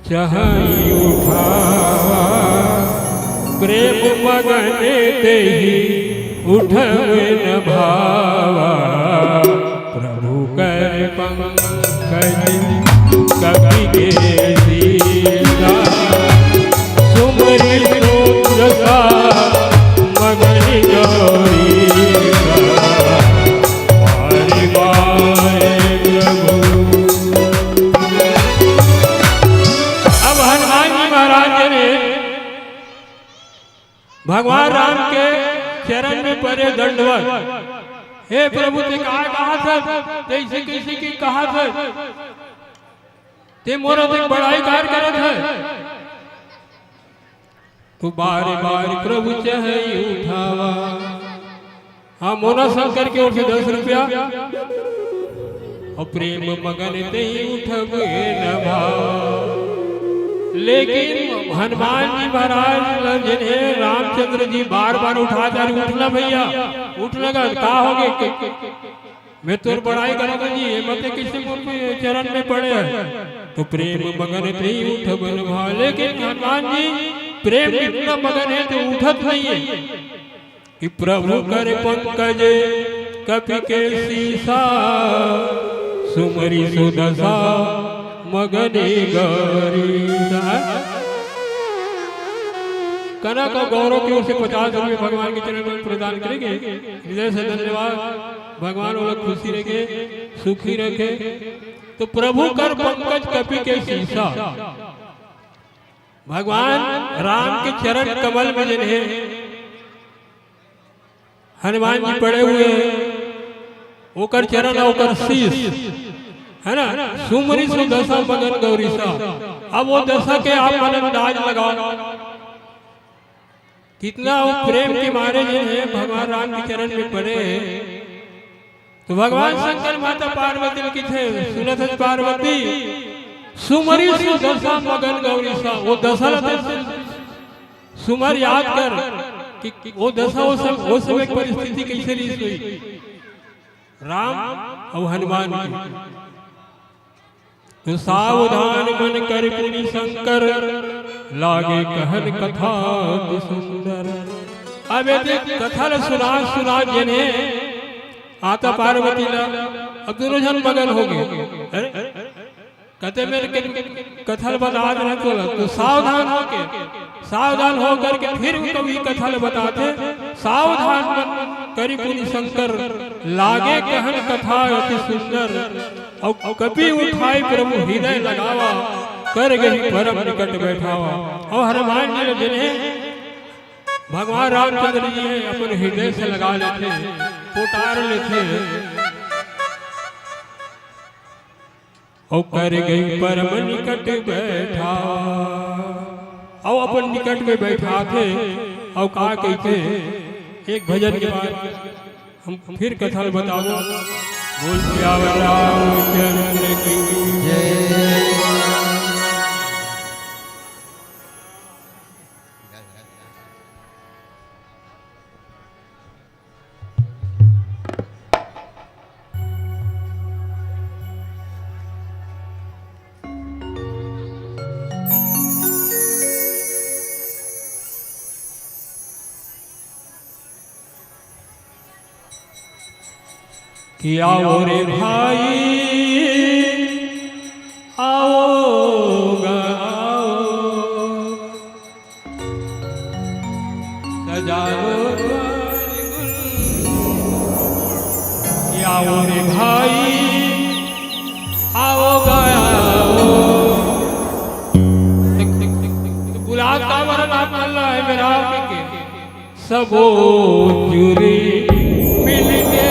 चाहि उठावा, प्रेम मगन ते ही उठवे न भावा। प्रभु कर पंकज कवि के सीता, सुमरि स्तोत्र का मगन गौरीसा। बारे बारे प्रभु। अब हनुमान जी महाराज ने भगवान राम के चरण में पड़े दंडवत। हे प्रभु ते कहा था, तैसे किसी की कहा था, ते मोरा ते बड़ाई कार करत है। तू बारे बारे प्रभु चाहे उठावा। हाँ, मोना शंकर की ओर से 10 रुपया। और प्रेम मगन ते ही उठवे न भाव। लेकिन हनुमान जी महाराज जिन्हें रामचंद्र जी बार बार उठा कर उठना भैया उठ लगा का हो गए, मैं तो बड़ाई करूंगा जी, ये मत किसी चरण में पड़े है। तो प्रेम मगन थे उठ बन भा। लेकिन हनुमान जी प्रेम इतना मगन है तो उठत नहीं है कि प्रभु कर पंकज कपि के सीसा, सुमरि सुदशा मगने गौरीसा। कनक और गौरव की ओर से 50 रुपये भगवान के चरण में प्रदान करेंगे। हृदय से धन्यवाद। भगवान वो लोग खुशी रखे, सुखी रखे। तो प्रभु कर पंकज कपि के सीसा, भगवान राम के चरण कमल में जिन्हें हनुमान जी पड़े हुए ओकर चरण ओकर शीश है ना, सुमरी सु दशा मगन गौरी सा। अब वो दशा के आप मन अंदाज लगाओ कितना वो प्रेम के मारे जिन्हें भगवान राम के चरण में पड़े। तो भगवान शंकर माता पार्वती की थे सुनत पार्वती सुमरी सु दशा मगन गौरी सा। वो दशरथ सुमर याद कर कि वो दशा वो समय परिस्थिति कैसे रीस हुई राम और हनुमान की। तो सावधान मन कर पुनि शंकर लागे कहन कथा सुंदर। अब यदि कथा सुना जिन्हें आता पार्वती ला अब दोनों जन मगन हो गए। कहते मेरे कथल बता देना तो सावधान होकर के फिर कभी कथल बताते। सावधान मन करी पुनि शंकर लागे कहन कथा अति सुंदर। और कभी उठाई प्रभु हृदय लगावा कर गई परम निकट बैठावा। और हनुमान जी जिन्हें भगवान रामचंद्र जी अपने हृदय से लगा लेते पुकार लेते और कर गई परम निकट बैठा। और अपन निकट में बैठा थे और कहा कहते एक भजन के बाद हम फिर कथा बताओ। बोल सियावर रामचंद्र की जय। कि आओ रे भाई आओगा सजाओ कि आओ रे भाई आओगा गुलाब का वरन आप अल्लाह है मेरा के सबो जुरी मिल के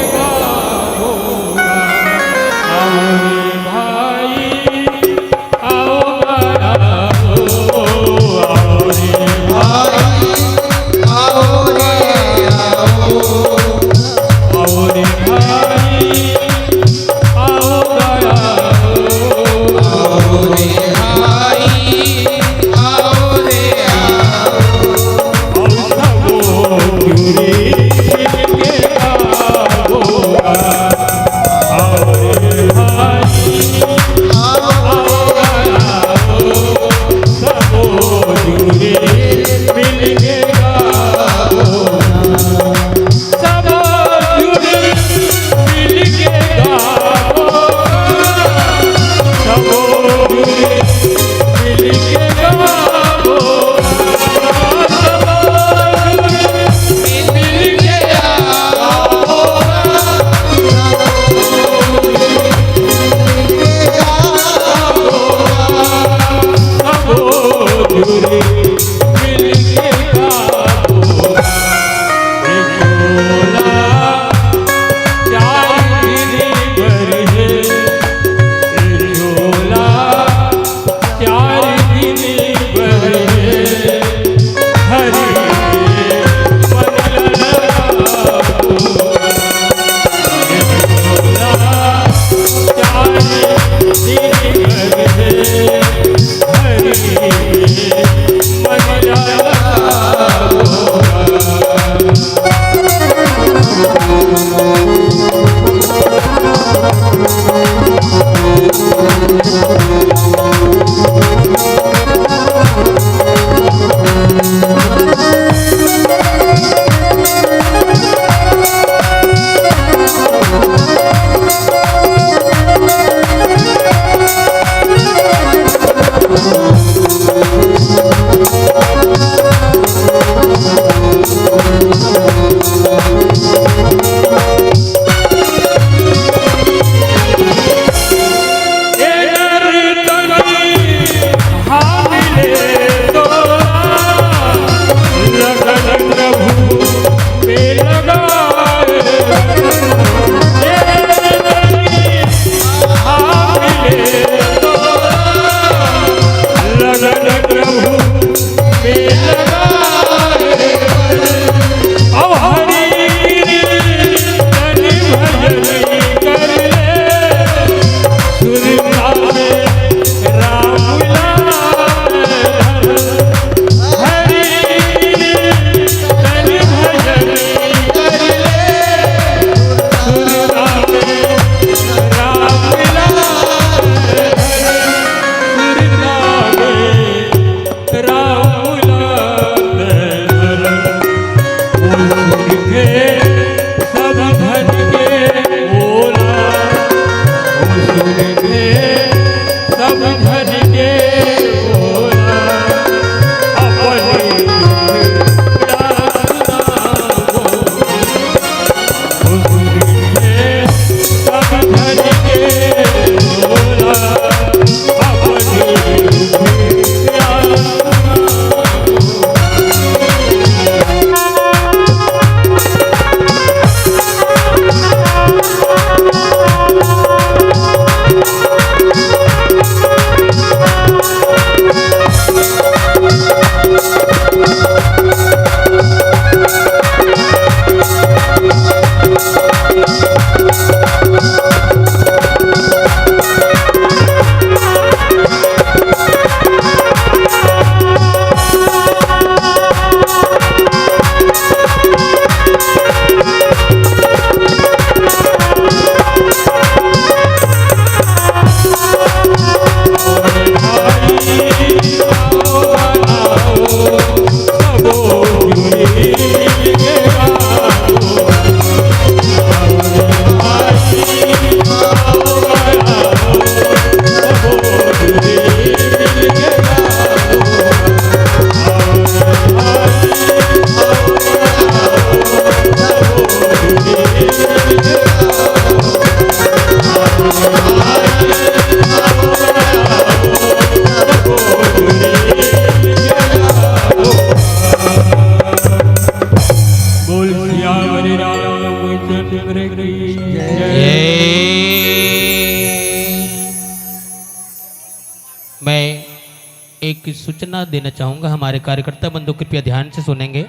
सूचना देना चाहूँगा। हमारे कार्यकर्ता बंधु कृपया ध्यान से सुनेंगे।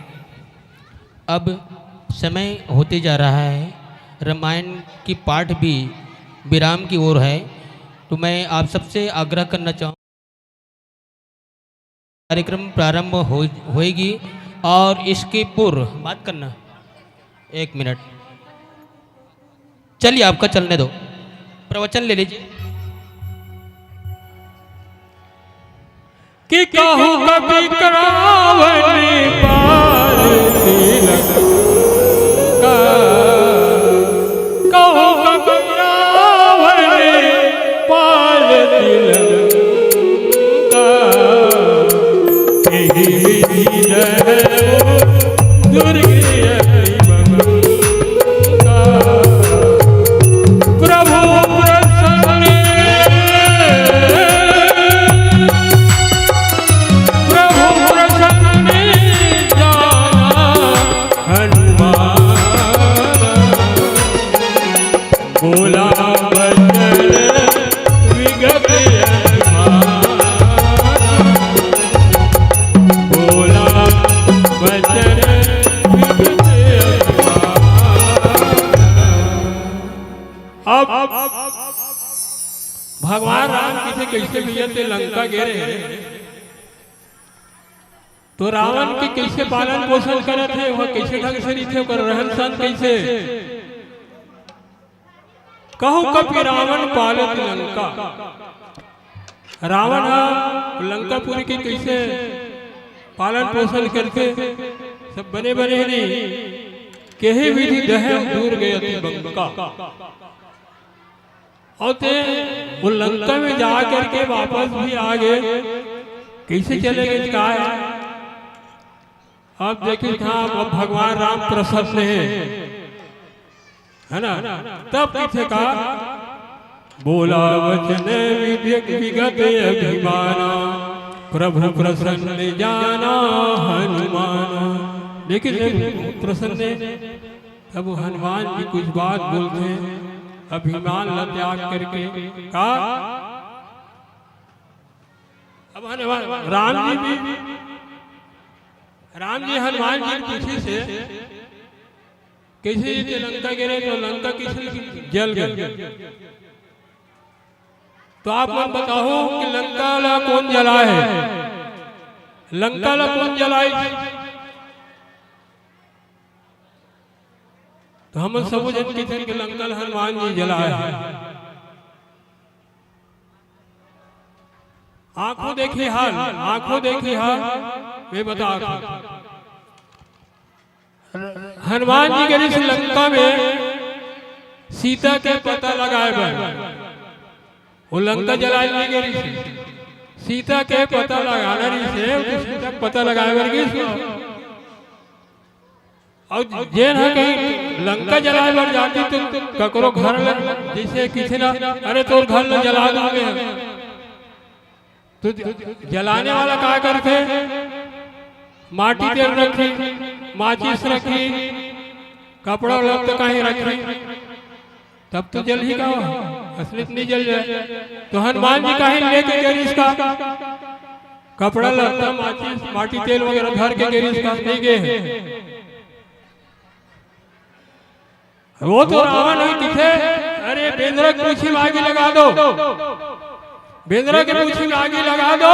अब समय होते जा रहा है, रामायण की पाठ भी विराम की ओर है, तो मैं आप सबसे आग्रह करना चाहूँ कार्यक्रम प्रारंभ होएगी और इसके पूर्व बात करना 1 मिनट। चलिए आपका चलने दो, प्रवचन ले लीजिए। कि कहूँ कभी करावनी पार तिलक का, कहूँ कभी करावनी पार तिलक का, यही विधि है दुर्गे का। प्रभु प्रसन्न बोला बचन विगत बोला बचन विगत। अब भगवान राम किसे कैसे विजय लंका गिरे हैं, तो रावण के कैसे पालन पोषण करे थे, वह कैसे ढंग से नहीं थे, ओकर रहन सहन कैसे। कहूँ कभी रावण पालत लंका, रावण लंकापुरी के कैसे पालन पोषण करते, सब बने बने नहीं केही विधि दहे दूर गए अति बंका। और ते वो लंका में जा करके वापस भी आ गए, कैसे चले गए क्या है। अब देखिए कहाँ अब भगवान राम प्रसन्न है ना, तब किसे कहा बोला वचन विगत अभिमाना, प्रभु प्रसन्न जाना हनुमान। देखिए प्रसन्न, अब हनुमान जी कुछ बात बोलते हैं, अभिमान न त्याग करके का। अब हनुमान राम जी हनुमान जी पूछे से कैसे ये लंका गिरे, तो लंका किसे जल गए। तो आप लोग बताओ कि लंका ला कौन जला है, लंका ला कौन जलाई। तो हम सब जन किचन के लंका हनुमान जी जलाए है। आंखों देखी हाल, आंखों देखी हाल वे बता। हनुमान जी गए इस लंका में सीता के पता लगाए बन, वो लंका जलाए नहीं गई, सीता के पता लगाना नहीं से सीता पता लगाए बन गई। और जेन है कहीं लंका जलाए बन जाती तो ककरो घर जैसे किसी ना, अरे तो घर न जला दोगे, तो जलाने वाला क्या करते, माटी तेल रखी, माचिस रखी, कपड़ा लग तो कहीं रखी, तब तो जल ही का असलियत नहीं जल जाए। तो हनुमान जी कहीं लेके गए इसका कपड़ा लगता, माचिस माटी तेल वगैरह घर के गए इसका नहीं गए। वो तो रावण है किथे, अरे बेंद्रा की पूछी में आगे लगा दो, बेंद्रा के पूछी में आगे लगा दो।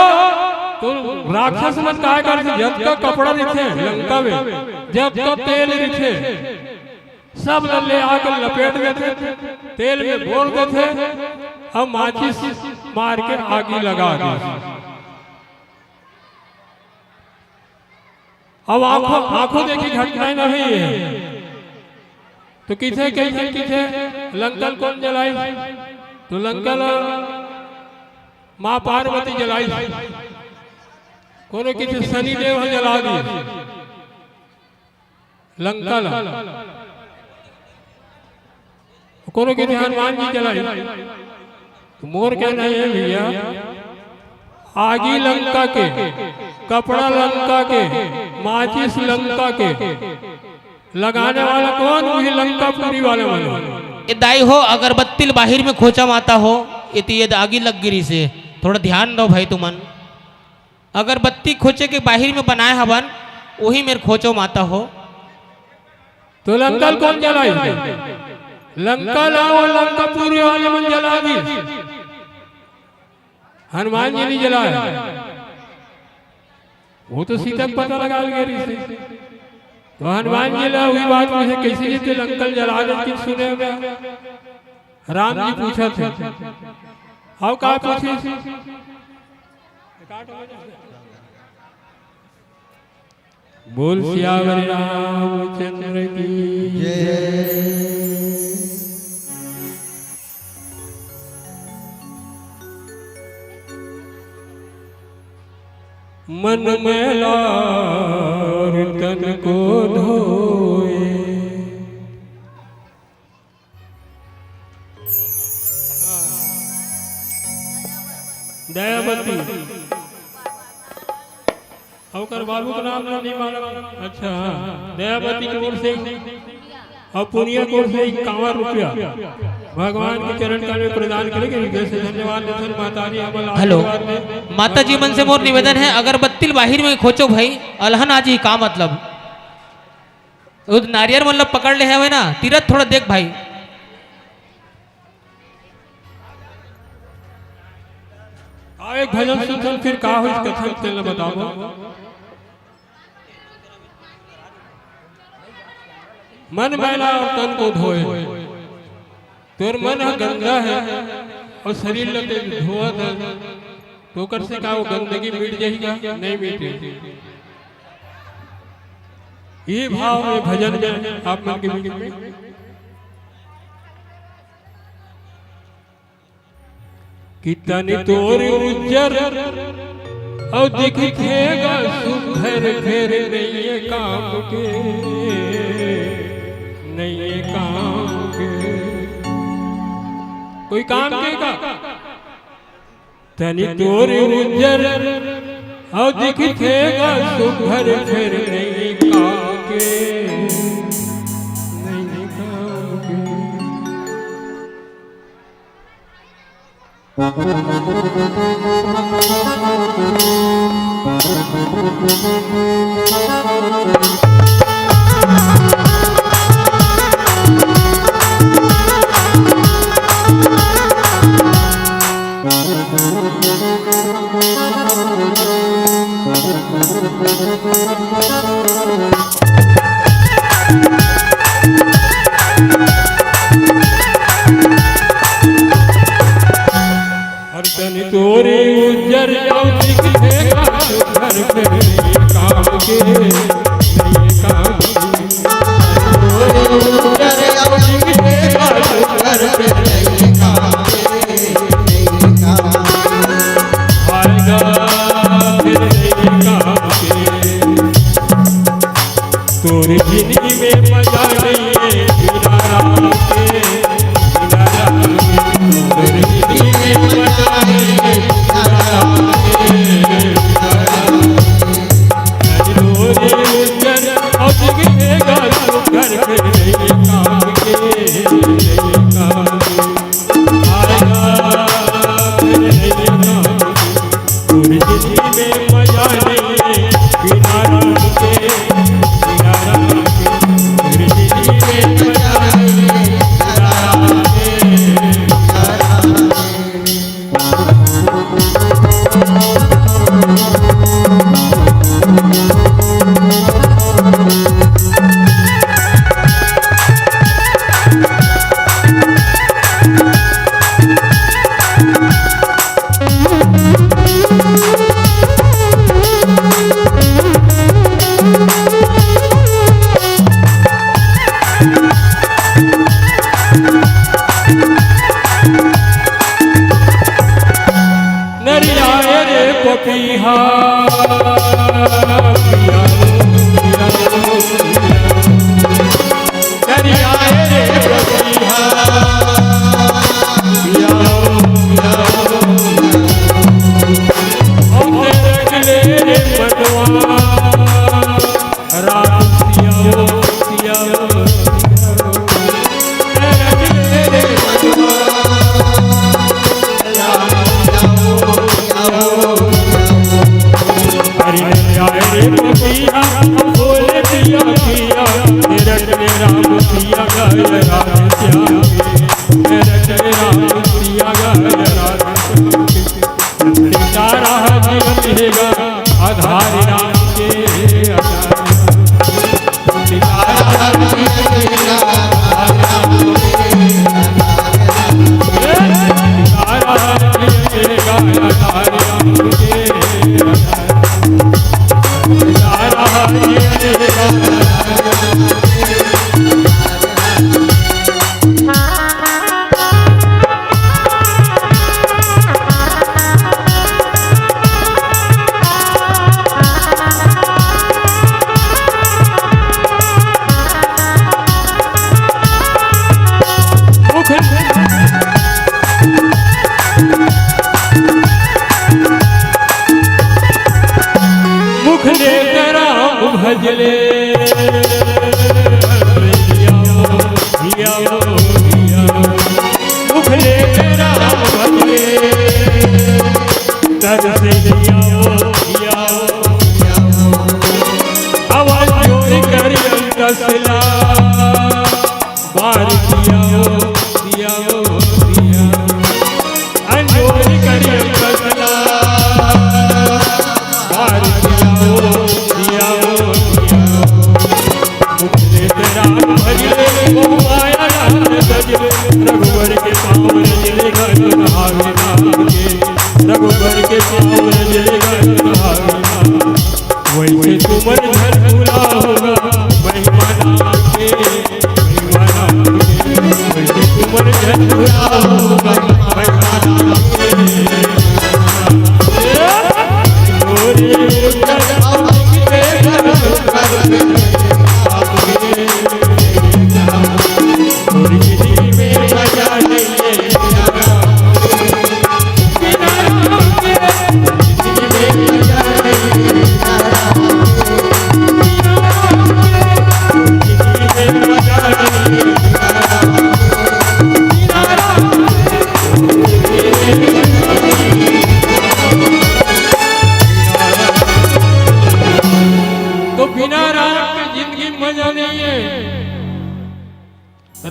तो राक्षस मन क्या करते, जब तक कपड़ा दिखे लंका में, जब तक तेल दिखे सब ले आकर लपेट देते, तेल में बोल देते, अब माचिस मार के आगे लगा दे। अब आंखों देखी घटनाएं नहीं है। तो किसे कैसे किसे लंकल कौन जलाई, तो लंकल माँ पार्वती जलाई, कोनो किसी शनि देव जला दी लंकल, कोनो किसी हनुमान जी जलाई। तो मोर कहना है भैया, आगी लंका के, कपड़ा लंका के, माचिस लंका के, लगाने वाला कौन, वही लंकापुरी वाले वाले। दाई हो अगरबत्ती बाहिर में खोचा माता हो, इतनी ये आगी लग गिरी से थोड़ा ध्यान दो भाई तुमन। अगरबत्ती खोचे के बाहर में बनाए हवन वही मेरे खोचो माता हो। तो लंका कौन जलाई? लंका लाओ, लंका पूरी वाले मन जला दी, हनुमान जी नहीं जलाया। वो तो सीता को पता लगा गया, तो हनुमान जी ला हुई बात मुझे कैसे जीते लंका जला दे कि सुने होगा। राम जी पूछा थे, आओ कहा पूछे, बोल सियावर रामचंद्र की जय। मन मैला और तन को धोए, दयावती अवकर बाबू का नाम नहीं मालूम। अच्छा, दयावती की ओर से और पुनिया की ओर से 51 रुपया भगवान के चरण कमल में प्रदान करेंगे। हृदय से धन्यवाद देते माता जी। हेलो माता जी, मन से मोर निवेदन है अगरबत्ती बाहिर में खोचो भाई, अलहन आज ही का मतलब नारियल मतलब पकड़ ले है ना, तीरथ थोड़ा देख भाई। एक भजन सुन फिर का हो इस कथन तेल बताओ। मन मैला और तन को धोए, तोर मन गंदा है और शरीर लगे धोत है, तो कर से का वो गंदगी मिट जाएगा? नहीं मिटे। ये भाव में भजन में आप मन के बीच में कितनी तोर उज्जर और दिखेगा सुधर, फिर नहीं ये काम के, नहीं ये काम के, कोई काम के का तनी तोर उज्जर और दिखेगा सुधर, फिर नहीं काम के, नहीं काम के। तोरे उज्जर दिखेगा घर पे काम के, नहीं काम के, उज्जर दिखेगा घर पे नहीं काम के, नहीं काम के। आएगा फिर नहीं काम के, तोरी जिंदगी में मजा नहीं है बिना राम के, बिना राम के, तोरी जिंदगी में मजा नहीं है बिना राम के, बिना राम के। तोरे उज्जर और दिखेगा घर पे नहीं काम के, नहीं काम के। आएगा फिर नहीं काम के, तोरी जिंदगी में मजा नहीं है बिना राम के, बिना राम के, तोरी गाय रे पपिया बोले पिया पिया रट में राम पिया गाय राधे श्याम के रट में राम पिया गाय राधे श्याम के तारा जीवन रहेगा आधार राम के मुख ने राम भजले मुख ने राम भजले तर से आवाज जोड़ी कर कसला बार दिया अंजोरी कर कसला बार रघुवर के पाँव रजले घर रघुवर के पाँव रजले घर वैसे तुमन घर भूला होगा महिमाना के वैसे तुमन घर भूला होगा महिमाना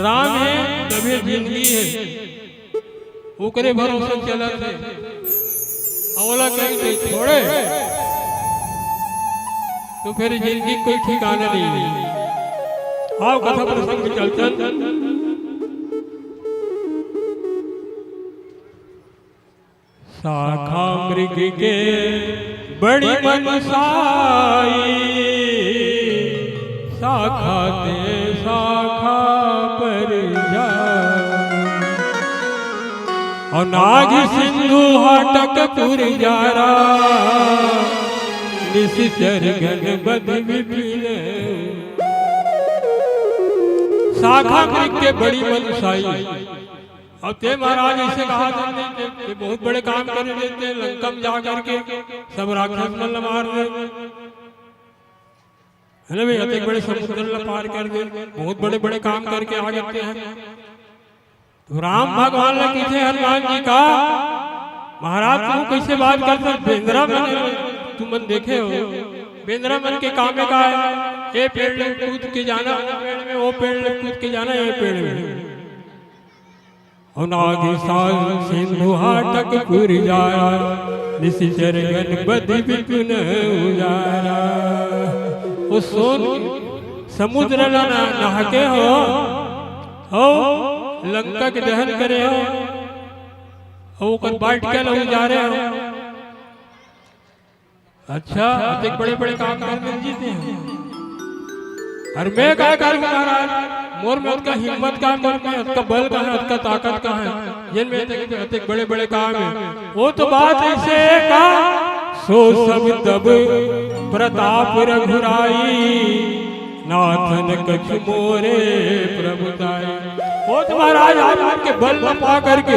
राम है तभी जिंदगी है ओकरे भरोसे चलत है अवला कहीं थे छोड़े तो फिर जिंदगी कोई ठिकाना नहीं है। आओ कथा प्रसंग चलचल शाखा मृग के बड़ी मनसाई शाखा ते शाखा पर जा और नाग सिंधु हाटक पुर जारा निश्चर घन बद विपिन शाखा मृग के बड़ी मनसाई। अब ते महाराज ऐसे कहा जाते कि बहुत बड़े काम कर देते लंका में जा करके सब राक्षस मल्ल मार दे है ना भैया एक बड़े समुद्र पार कर दे बहुत बड़े बड़े काम करके आ जाते हैं। तो राम भगवान ने किसे हनुमान जी का महाराज तुम कैसे बात कर सकते बेंद्रा मन तुम देखे हो बेंद्रा मन के काम में का है ये पेड़ में कूद के जाना में वो पेड़ में कूद के जाना ये पेड़ में नागी साल सिंधु हाटक पुर जाया निश्चर घन बद विपिन उजारा वो सोन समुद्र नहाके हो लंका के दहन करे हो कर बाट के लोग जा रहे हो। अच्छा एक बड़े बड़े काम करके जीते हैं और मैं क्या करूँ महाराज मोर में उसका हिम्मत का मोर में उसका बल का है उसका ताकत का है जिनमें एक बड़े बड़े काम है वो तो बात ऐसे का सो सब तब प्रताप रघुराई नाथन कछ मोरे प्रभुताई। वो तो महाराज आप मन के बल न पा करके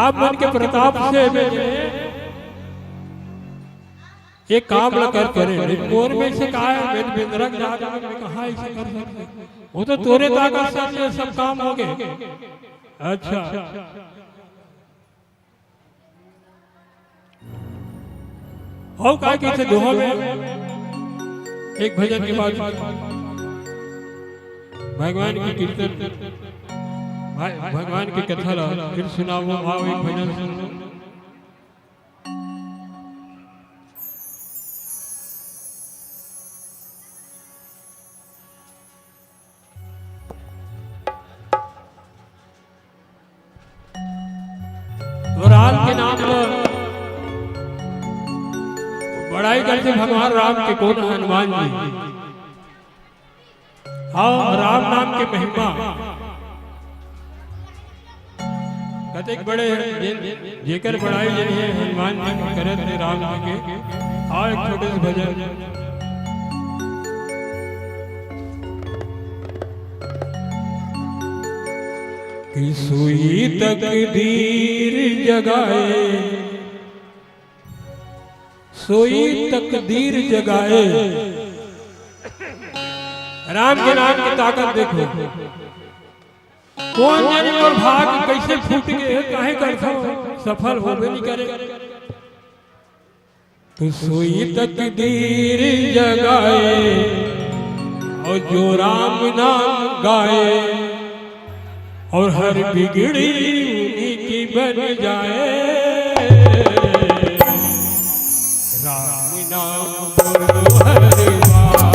आप मन के प्रताप से ये काम न कर करे मोर में से कहा है मैं बिंद्रक राजा में कहा ऐसे कर सकते वो तो तोरे ताकत से सब काम हो गए। अच्छा हो का कैसे दोहा में एक भजन के बाद भगवान की कीर्तन भगवान की कथा ला फिर सुनाओ। आओ एक भजन सुनो। राम के नाम बड़ाई करते भगवान राम के कौन हनुमान जी। हाँ राम नाम के महिमा कतेक बड़े जेकर बड़ाई जन है हनुमान जी करत है राम जी के। हाँ एक छोटे से भजन। कि सोई तकदीर जगाए, सोई तकदीर जगाए। राम के नाम की ताकत देखो। कौन जाने और भाग कैसे फूट गए काहे करता सफल होबे नहीं करे। तो सोई तकदीर जगाए और जो राम नाम गाए और हर बिगड़ी उन्हीं की बन जाए। राम नाम बोलो हर बार,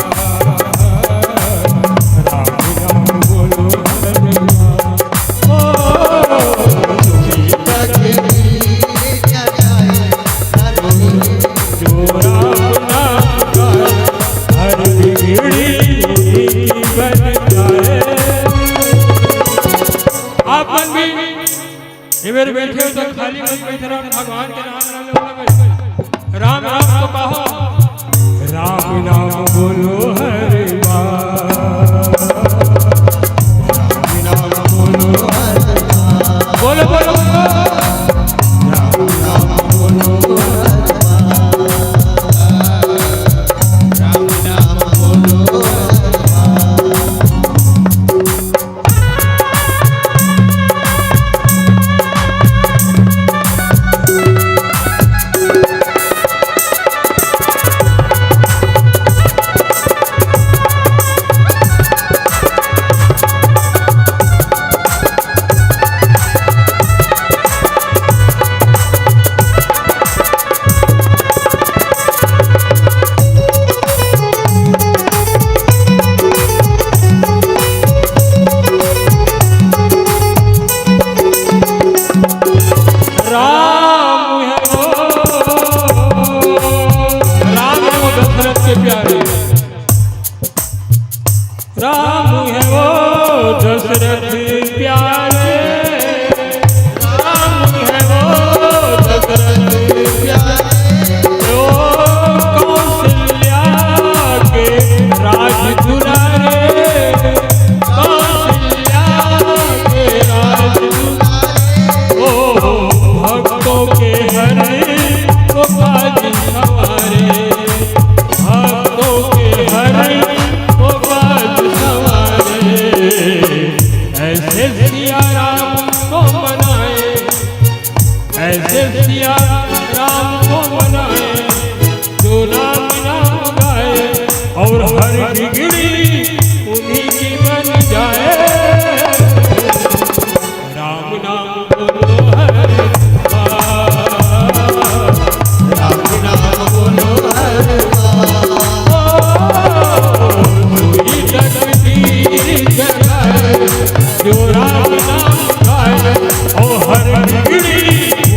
राम नाम बोलो हर बार। जो राम नाम गाए हर बिगड़ी उन्हीं की बन जाए। आप भी ये मेरे बैठे हो तो खाली मत बैठे रहो, भगवान के नाम लो। राम नाम को कहो, राम नाम बोलो हर बार, राम नाम बोलो हर बार। बोलो बोलो राम नाम बोलो हर बार, राम नाम बोलो हर बार। राम है वो दशरथ प्यारे, राम है वो दशरथ प्यारे। ओ कौशल्या के राज दुलारे, कौशल्या के राज दुलारे। ओ भक्तों के हरे वो काज सवारे, भक्तों के हरे ऐसे सिया राम को मनाए, ऐसे सिया राम को मनाए। जो नाम नाम गाए और हर बिगड़ी उन्हीं की बन जाए। राम नाम बोलो हर बार, राम नाम बोलो हर बार। जो राम नाम गाए और हर बिगड़ी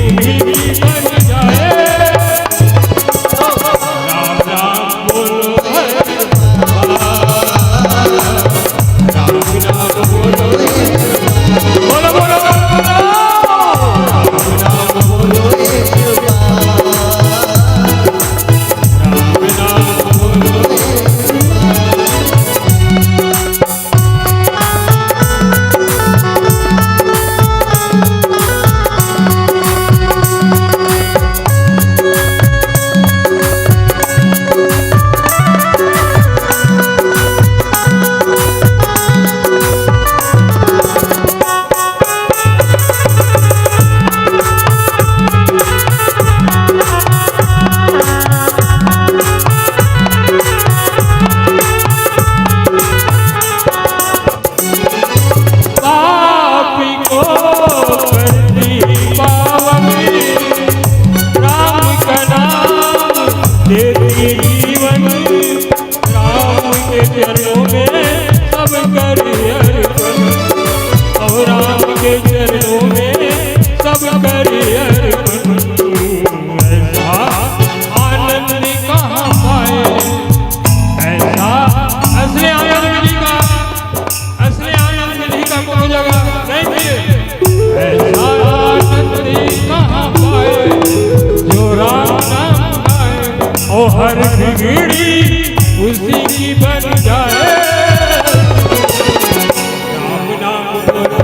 उन्हीं की बन जाए। राम नाम बोलो हर बार, की बन जाए राम नाम बोलो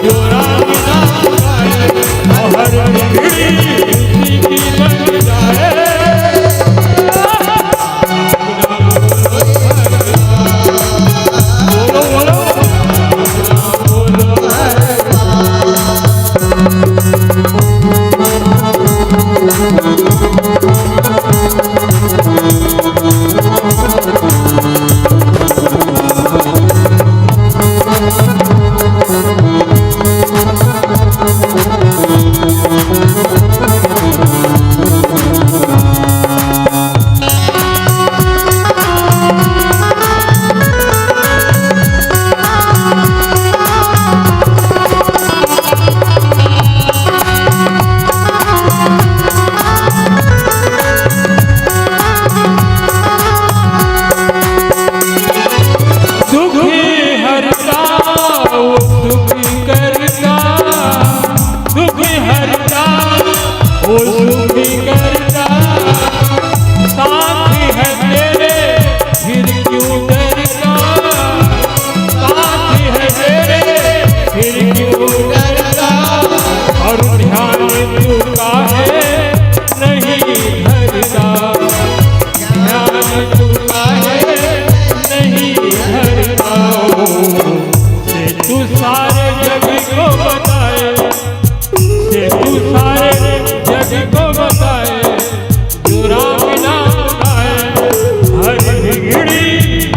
जो राम नाम गाए हर घड़ी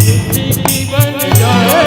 उसी की बन जाए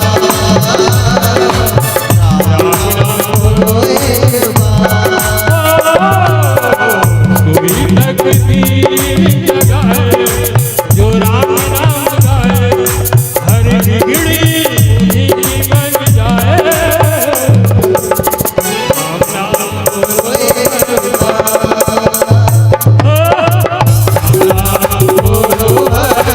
बोलो बोलो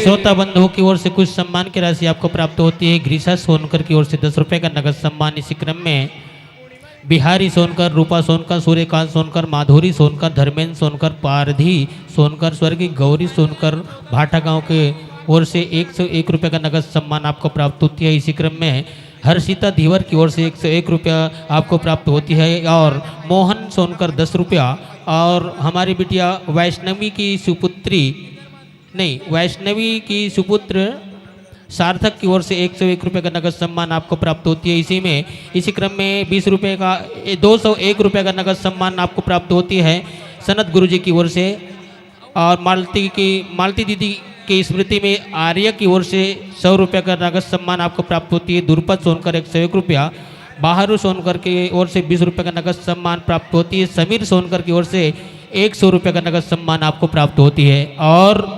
श्रोता बंधुओं की ओर से कुछ सम्मान की राशि आपको प्राप्त होती है। ग्रीसा सोनकर की ओर से 10 रुपए का नगद सम्मान। इसी क्रम में बिहारी सोनकर, रूपा सोनकर, सूर्यकांत सोनकर, माधुरी सोनकर, धर्मेंद्र सोनकर, पारधी सोनकर, स्वर्गीय गौरी सोनकर भाटा गांव के ओर से 101 रुपये का नगद सम्मान आपको प्राप्त होती है। इसी क्रम में हर्षिता धीवर की ओर से 101 रुपया आपको प्राप्त होती है और मोहन सोनकर 10 रुपया और हमारी बिटिया वैष्णवी की सुपुत्र सार्थक की ओर से 101 रुपये का नगद सम्मान आपको प्राप्त होती है। इसी क्रम में 20 रुपये का 201 रुपये का नगद सम्मान आपको प्राप्त होती है सनत गुरुजी की ओर से। और मालती दीदी की स्मृति में आर्य की ओर से 100 रुपये का नगद सम्मान आपको प्राप्त होती है। दुर्पद सोनकर 101 रुपया, बाहरू सोनकर की ओर से 20 रुपये का नगद सम्मान प्राप्त होती है। समीर सोनकर की ओर से 100 रुपये का नगद सम्मान आपको प्राप्त होती है। और